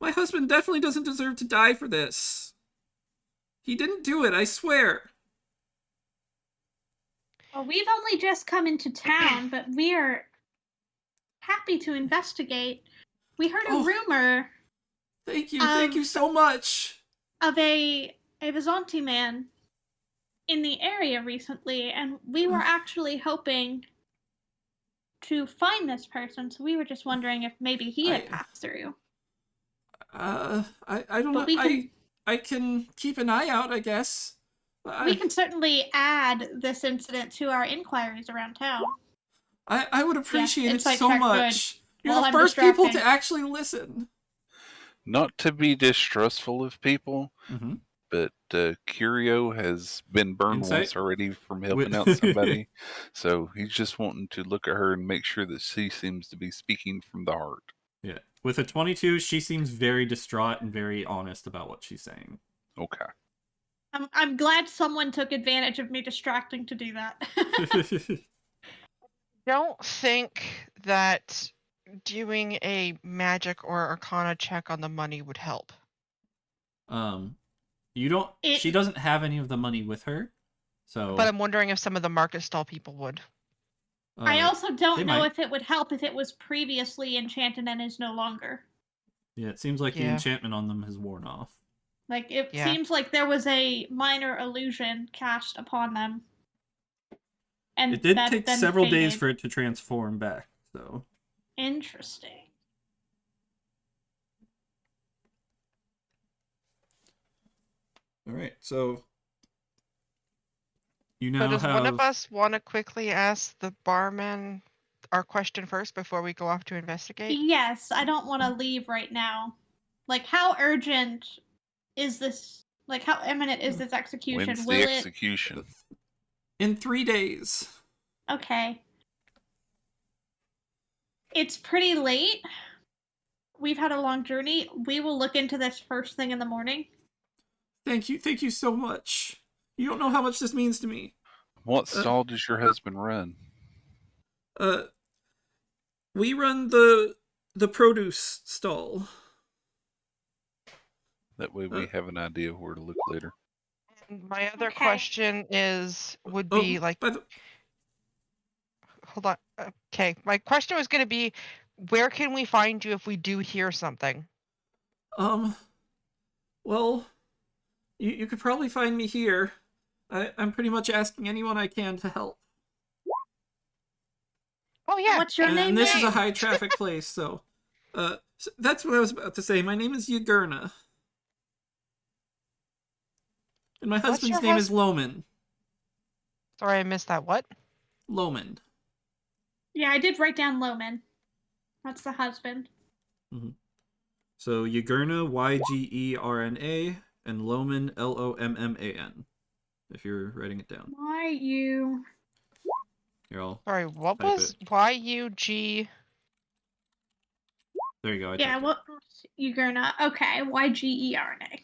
my husband definitely doesn't deserve to die for this. He didn't do it, I swear. Well, we've only just come into town, but we are happy to investigate. We heard a rumor. Thank you so much. Of a Vistani man in the area recently, and we were actually hoping to find this person, so we were just wondering if maybe he had passed through. I don't know. I can keep an eye out, I guess. We can certainly add this incident to our inquiries around town. I would appreciate it so much. Good. You're the first people to actually listen. Not to be distrustful of people, but Curio has been burned once already from helping out somebody. So he's just wanting to look at her and make sure that she seems to be speaking from the heart. Yeah. With a 22, she seems very distraught and very honest about what she's saying. Okay. I'm glad someone took advantage of me distracting to do that. Don't think that doing a magic or arcana check on the money would help. You don't. She doesn't have any of the money with her, so. But I'm wondering if some of the market stall people would. I also don't know if it would help if it was previously enchanted and is no longer. Yeah, it seems like the enchantment on them has worn off. Like, it seems like there was a minor illusion cast upon them. And it did take several days for it to transform back, so. Interesting. All right, so you now does one of us want to quickly ask the barman our question first before we go off to investigate? Yes, I don't want to leave right now. Like, how urgent is this? Like, how imminent is this execution? When's the execution? In 3 days. Okay. It's pretty late. We've had a long journey. We will look into this first thing in the morning. Thank you so much. You don't know how much this means to me. What stall does your husband run? We run the produce stall. That way we have an idea of where to look later. My other question would be hold on. Okay, my question was going to be, where can we find you if we do hear something? Well, you could probably find me here. I'm pretty much asking anyone I can to help. Oh yeah. What's your name? And this is a high traffic place, so that's what I was about to say. My name is Yagurna. And my husband's name is Loman. Sorry, I missed that. What? Loman. Yeah, I did write down Loman. That's the husband. So Yagurna, Ygerna, and Loman, Lomman. If you're writing it down. Here, I'll Sorry, what was YUG? There you go. Yeah, what Yagurna? Okay, Ygerna.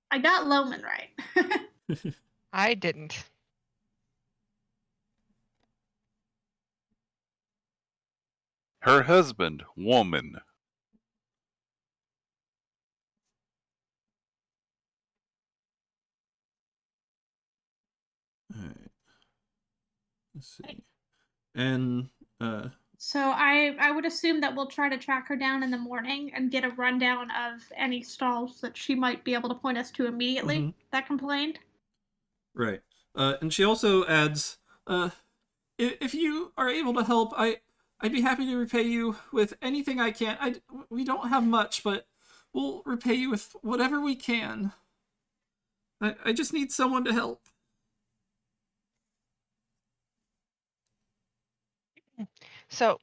I got Loman right. I didn't. Her husband, woman. All right. Let's see. And so I would assume that we'll try to track her down in the morning and get a rundown of any stalls that she might be able to point us to immediately that complained. Right. And she also adds, if you are able to help, I'd be happy to repay you with anything I can. We don't have much, but we'll repay you with whatever we can. I just need someone to help. So,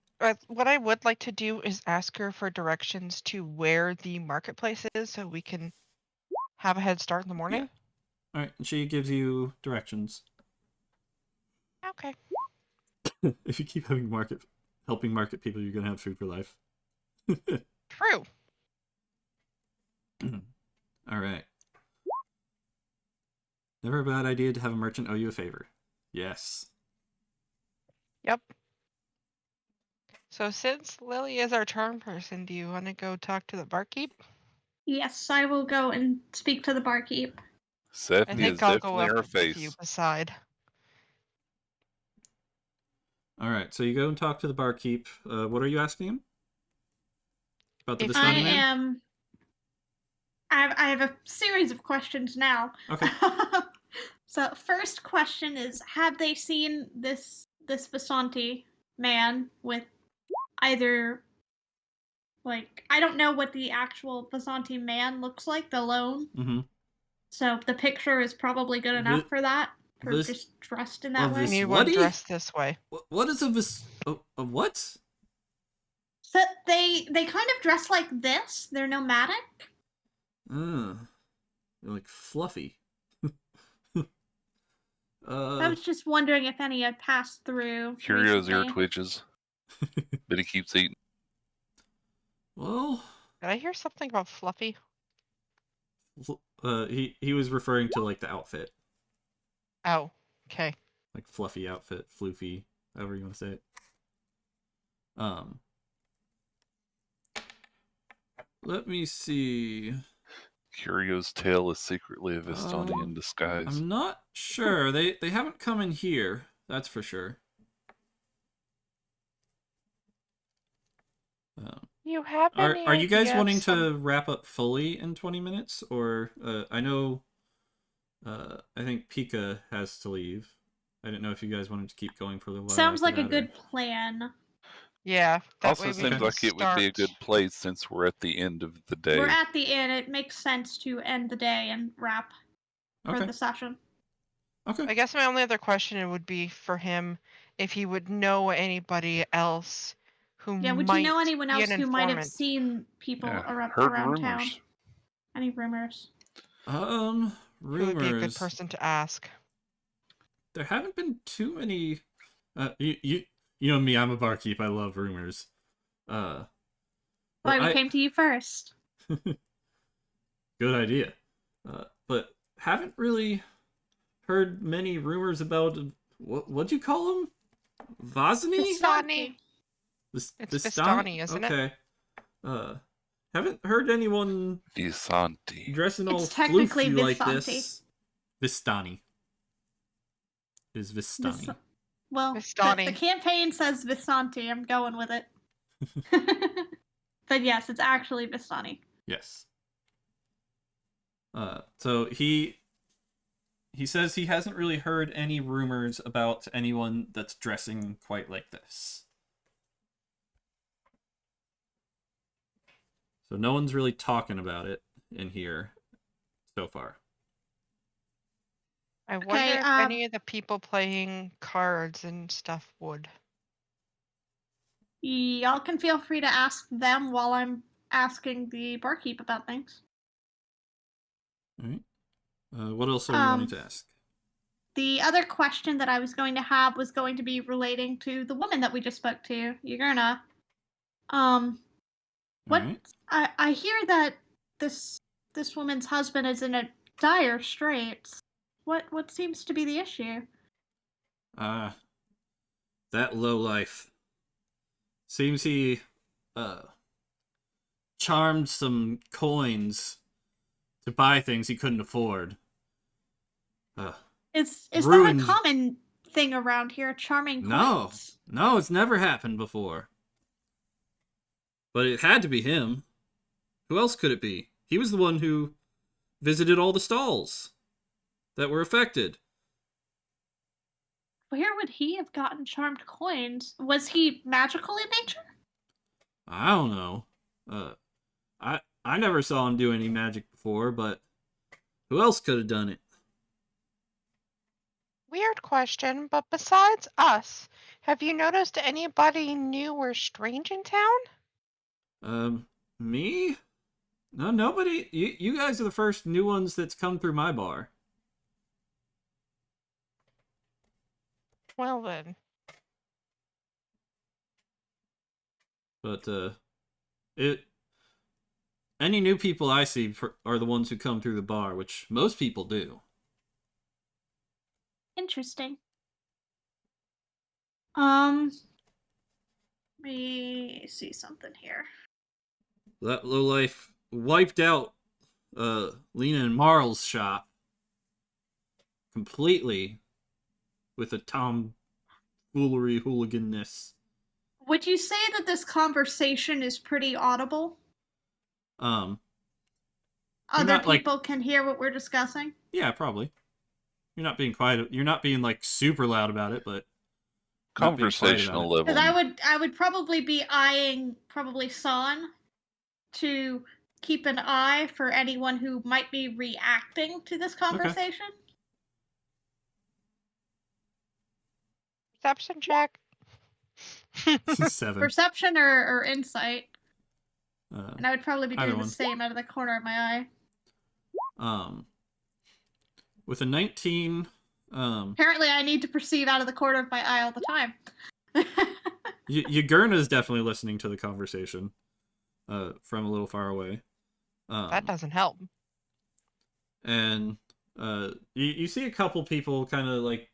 what I would like to do is ask her for directions to where the marketplace is so we can have a head start in the morning. Yeah. All right, and she gives you directions. Okay. If you keep helping market people, you're going to have food for life. True. All right. Never a bad idea to have a merchant owe you a favor. Yes. Yep. So since Lily is our charm person, do you want to go talk to the barkeep? Yes, I will go and speak to the barkeep. Stephanie is definitely our face. You beside. All right, so you go and talk to the barkeep. What are you asking him? About the Vistani man? I have a series of questions now. Okay. So first question is, have they seen this Vistani man with either, like, I don't know what the actual Vistani man looks like, the loan. Mm-hmm. So the picture is probably good enough for that. For just dressed in that way. Anyone dressed this way? What is a what? So they kind of dress like this. They're nomadic. They're like fluffy. I was just wondering if any had passed through. Curio's ear twitches, but he keeps eating. Well, did I hear something about fluffy? He was referring to like the outfit. Oh, okay. Like fluffy outfit, floofy, however you want to say it. Let me see. Curio's tail is secretly a Vistani in disguise. I'm not sure. They haven't come in here. That's for sure. You have Are you guys wanting to wrap up fully in 20 minutes, or I know I think Pika has to leave. I didn't know if you guys wanted to keep going for a while. Sounds like a good plan. Yeah. Also seems like it would be a good place since we're at the end of the day. We're at the end. It makes sense to end the day and wrap for the session. Okay. I guess my only other question would be for him if he would know anybody else who would you know anyone else who might have seen people around town? Any rumors? Rumors. Who would be a good person to ask? There haven't been too many. You know me. I'm a barkeep. I love rumors. Why we came to you first. Good idea. But haven't really heard many rumors about what'd you call him? Vistani. It's Vistani, isn't it? Okay. Haven't heard anyone dressing all floofy like this. Vistani. It is Vistani. Well, Vistani. The campaign says Vistani. I'm going with it. But yes, it's actually Vistani. Yes. So he says he hasn't really heard any rumors about anyone that's dressing quite like this. So no one's really talking about it in here so far. I wonder if any of the people playing cards and stuff would. Y'all can feel free to ask them while I'm asking the barkeep about things. All right. What else are you wanting to ask? The other question that I was going to have was going to be relating to the woman that we just spoke to, Yagurna. Right. I hear that this woman's husband is in a dire straits. What seems to be the issue? That lowlife. Seems he charmed some coins to buy things he couldn't afford. Is that a common thing around here, charming coins? No, it's never happened before. But it had to be him. Who else could it be? He was the one who visited all the stalls that were affected. Where would he have gotten charmed coins? Was he magical in nature? I don't know. I never saw him do any magic before, but who else could have done it? Weird question, but besides us, have you noticed anybody new or strange in town? Me? No, nobody. You guys are the first new ones that's come through my bar. Well then. But, any new people I see are the ones who come through the bar, which most people do. Interesting. Let me see something here. That lowlife wiped out Lena and Marl's shop completely with a tomfoolery hooliganness. Would you say that this conversation is pretty audible? Other people can hear what we're discussing? Yeah, probably. You're not being quiet. You're not being like super loud about it, but conversational level. Because I would probably be eyeing San to keep an eye for anyone who might be reacting to this conversation. Okay. Perception check. 7. Perception or insight. And I would probably be doing the same out of the corner of my eye. With a 19. Apparently, I need to perceive out of the corner of my eye all the time. Yagurna is definitely listening to the conversation from a little far away. That doesn't help. And you see a couple people kind of like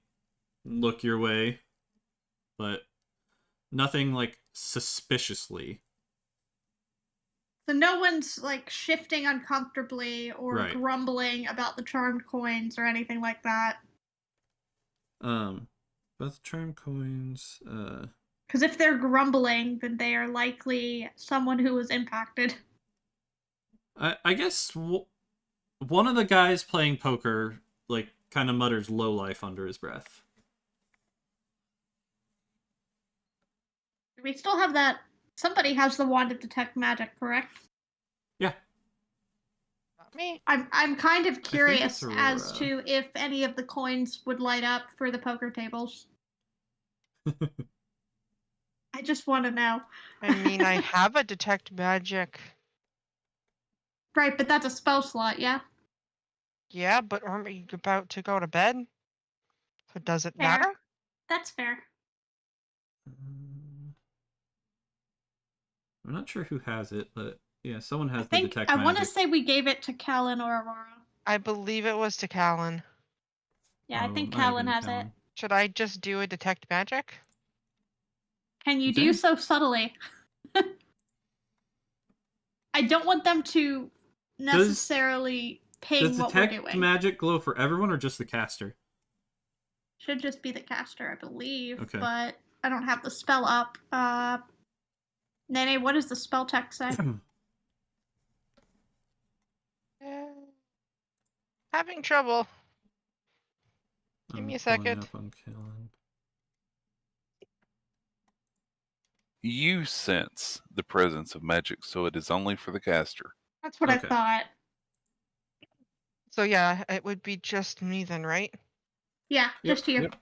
look your way, but nothing like suspiciously. So no one's like shifting uncomfortably or grumbling about the charmed coins or anything like that. About the charmed coins. Because if they're grumbling, then they are likely someone who was impacted. I guess one of the guys playing poker like kind of mutters "low life" under his breath. We still have that. Somebody has the wand to detect magic, correct? Yeah. Not me. I'm kind of curious as to if any of the coins would light up for the poker tables. I just want to know. I mean, I have a detect magic. Right, but that's a spell slot, yeah? Yeah, but aren't we about to go to bed? So does it matter? That's fair. I'm not sure who has it, but yeah, someone has the detect magic. I want to say we gave it to Callan or Aurora. I believe it was to Callan. Yeah, I think Callan has it. Should I just do a detect magic? Can you do so subtly? I don't want them to necessarily ping what we're doing. Does detect magic glow for everyone or just the caster? Should just be the caster, I believe. Okay. But I don't have the spell up. Nene, what does the spell text say? Having trouble. Give me a second. You sense the presence of magic, so it is only for the caster. That's what I thought. So yeah, it would be just me then, right? Yeah, just you. Yep.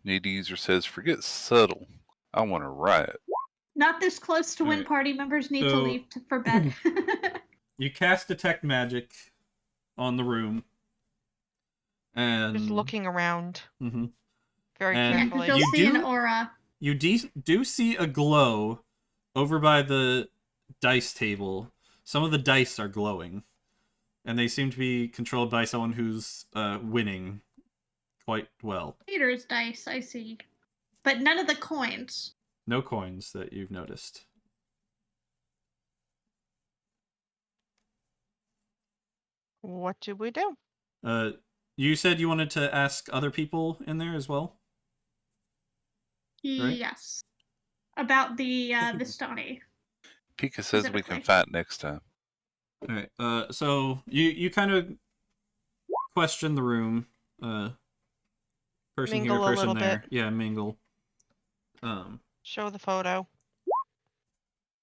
Need user says, forget subtle. I want to riot. Not this close to when party members need to leave for bed. You cast detect magic on the room. And just looking around. Mm-hmm. Very carefully. You'll see an aura. You do see a glow over by the dice table. Some of the dice are glowing. And they seem to be controlled by someone who's winning quite well. Peter's dice, I see. But none of the coins. No coins that you've noticed. What do we do? You said you wanted to ask other people in there as well? Right? Yes. About the Vistani. Pika says we can fight next time. Alright, so you kind of question the room. Person mingle here, person a little there. bit. Yeah, mingle. Show the photo.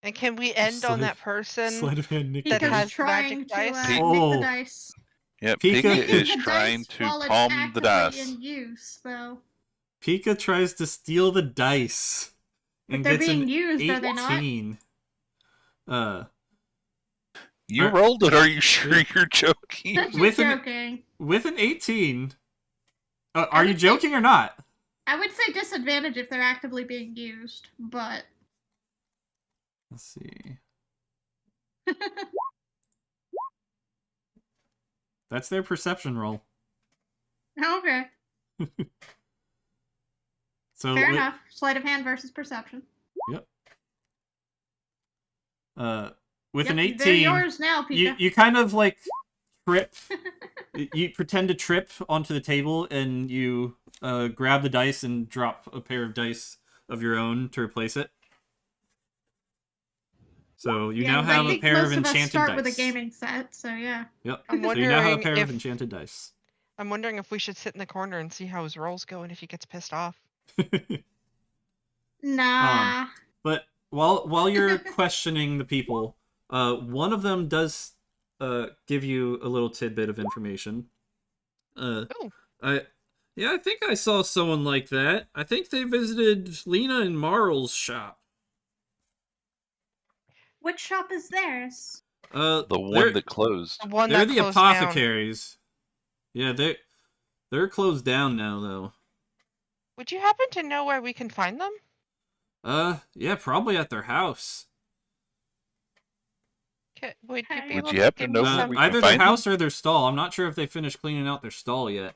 And can we end on that person sleight of hand that has magic dice? Make the dice. Yep, Pika is trying to palm the dice. In use, though. Pika tries to steal the dice. And they're gets being an used, 18. are they not? You rolled it, are you sure you're joking? Joking. With an 18. Are you joking or not? I would say disadvantage if they're actively being used, but... Let's see. That's their perception roll. Okay. So fair enough. Sleight of hand versus perception. Yep. With an 18, they're yours now, Pika. You kind of like trip. You pretend to trip onto the table, and you grab the dice and drop a pair of dice of your own to replace it. So you now have a pair of enchanted dice. Most of us start with a gaming set, so yeah. Yep. So you now have a pair of enchanted dice. I'm wondering if we should sit in the corner and see how his rolls go and if he gets pissed off. Nah. But while you're questioning the people, one of them does give you a little tidbit of information. I think I saw someone like that. I think they visited Lena and Marl's shop. Which shop is theirs? The one that closed. They're the apothecaries. Down. Yeah, they're closed down now, though. Would you happen to know where we can find them? Yeah, probably at their house. Would you be Would able you happen to to know where we can either their find house them? or their stall. I'm not sure if they finished cleaning out their stall yet.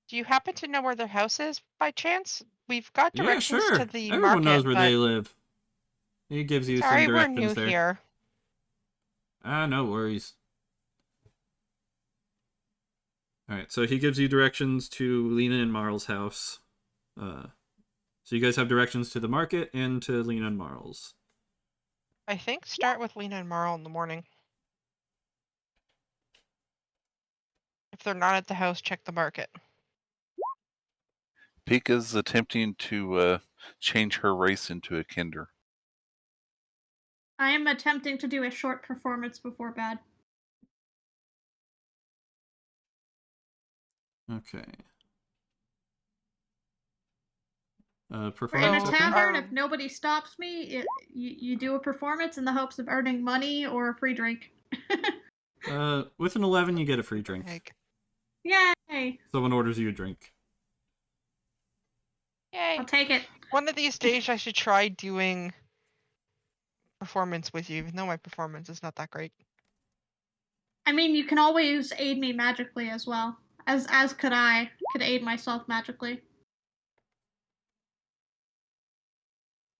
Do you happen to know where their house is by chance? We've got directions to the Everyone market. knows where they live. He gives you some directions we're new there. Here. No worries. Alright, so he gives you directions to Lena and Marl's house. So you guys have directions to the market and to Lena and Marl's. I think start with Lena and Marl in the morning. If they're not at the house, check the market. Pika's attempting to change her race into a kinder. I am attempting to do a short performance before bed. Okay. We're in a tavern. If nobody stops me, you do a performance in the hopes of earning money or a free drink. With an 11, you get a free drink. Yay! Someone orders you a drink. Yay! I'll take it. One of these days, I should try doing performance with you, even though my performance is not that great. I mean, you can always aid me magically as well. As could I. Could aid myself magically.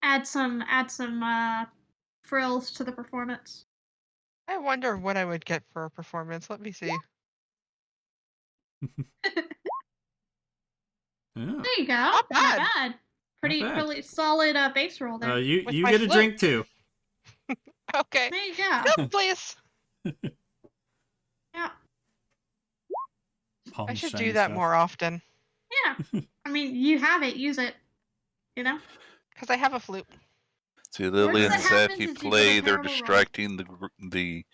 Add some frills to the performance. I wonder what I would get for a performance. Let me see. There you go. Not bad. Not bad. Pretty solid base roll there. You get a drink too. Okay. There you go. Go, please. Yeah. I should do that more often. Yeah. I mean, you have it. Use it. You know? Because I have a flute. See, Lily and Safi play. They're distracting the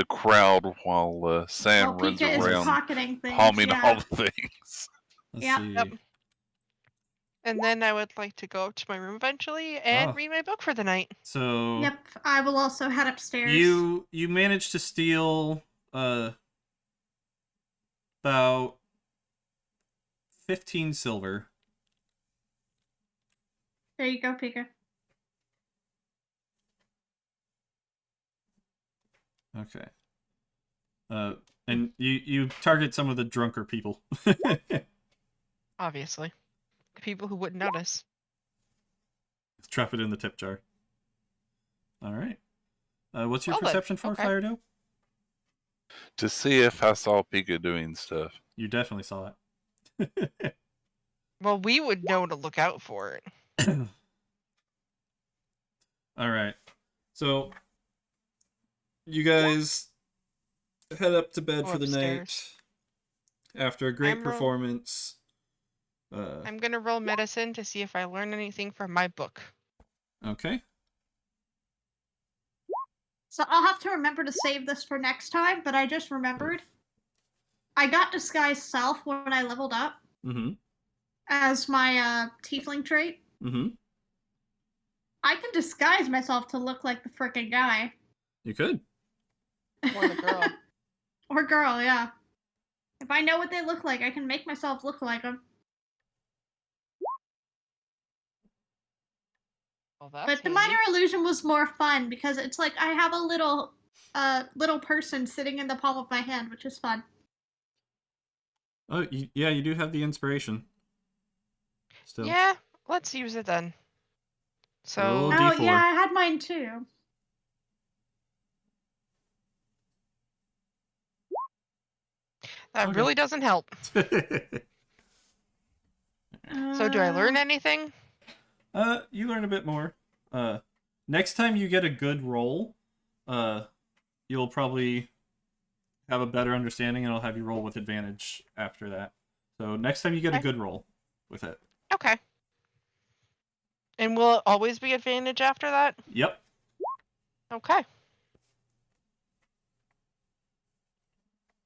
crowd while Sam runs around palming all the things. Let's see. Yep. And then I would like to go up to my room eventually and read my book for the night. So. Yep, I will also head upstairs. You managed to steal about 15 silver. There you go, Pika. Okay. And you target some of the drunker people. Obviously. The people who wouldn't notice. Drop it in the tip jar. Alright. What's your perception for, Fire Doe? To see if I saw Pika doing stuff. You definitely saw it. Well, we would know to look out for it. Alright. So, you guys head up to bed for the night. After a great performance. I'm going to roll medicine to see if I learn anything from my book. Okay. So I'll have to remember to save this for next time, but I just remembered. I got Disguise Self when I leveled up. Mm-hmm. As my tiefling trait. Mm-hmm. I can disguise myself to look like the frickin' guy. You could. Or the girl. Or girl, yeah. If I know what they look like, I can make myself look like them. Well, that's but the minor illusion was more fun because it's like I have a little person sitting in the palm of my hand, which is fun. Oh, yeah, you do have the inspiration. Still. Yeah, let's use it then. So roll a Oh D4. yeah, I had mine too. That really doesn't help. So do I learn anything? You learn a bit more. Next time you get a good roll, you'll probably have a better understanding, and I'll have you roll with advantage after that. So next time you get a good roll with it. Okay. And will it always be advantage after that? Yep. Okay.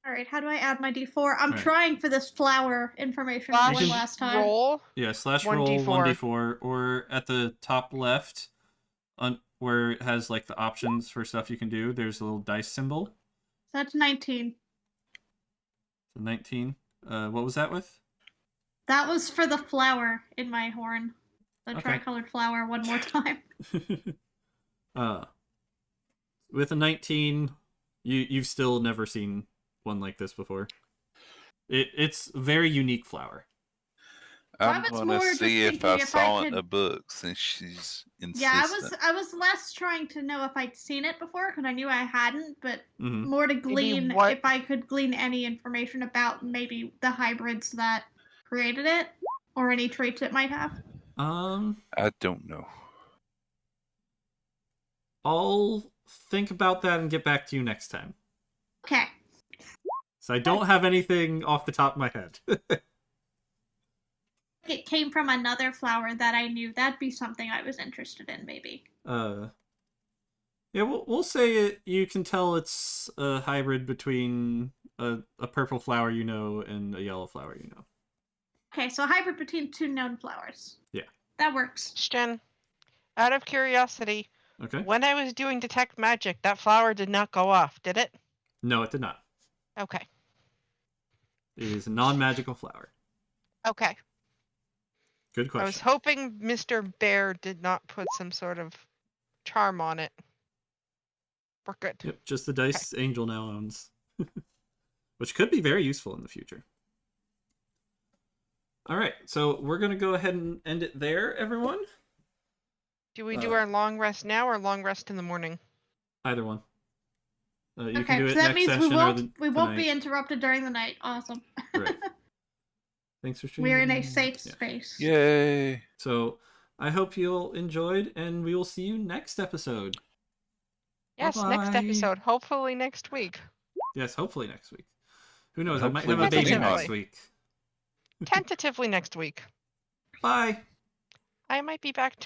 All right, how do I add my D4? I'm trying for this flower information Slash one last time. roll. Yeah, slash roll 1d4, or at the top left, where it has like the options for stuff you can do, there's a little dice symbol. That's 19. So 19. What was that with? That was for the flower in my horn. The tricolored flower one more time. With a 19, you've still never seen one like this before. It's a very unique flower. I'm gonna see if I saw it in a book, since she's insistent. Yeah, I was less trying to know if I'd seen it before, because I knew I hadn't, but more to glean if I could glean any information about maybe the hybrids that created it, or any traits it might have. I don't know. I'll think about that and get back to you next time. Okay. So I don't have anything off the top of my head. It came from another flower that I knew. That'd be something I was interested in, maybe. Yeah, we'll say it. You can tell it's a hybrid between a purple flower you know and a yellow flower you know. Okay, so a hybrid between two known flowers. Yeah. That works. Jen, out of curiosity, when I was doing detect magic, that flower did not go off, did it? No, it did not. Okay. It is a non-magical flower. Okay. Good question. I was hoping Mr. Bear did not put some sort of charm on it. We're good. Yep, just the dice Angel now owns. Which could be very useful in the future. Alright, so we're going to go ahead and end it there, everyone. Do we do our long rest now or long rest in the morning? Either one. You okay, can do it so that next means we won't be interrupted during the night. Awesome. Right. Thanks for streaming. We're in a safe space. Yay! So I hope you all enjoyed, and we will see you next episode. Yes, Bye-bye. next episode. Hopefully next week. Yes, hopefully next week. Who knows? Hopefully I might have a baby next next week. Tentatively next week. Bye. I might be back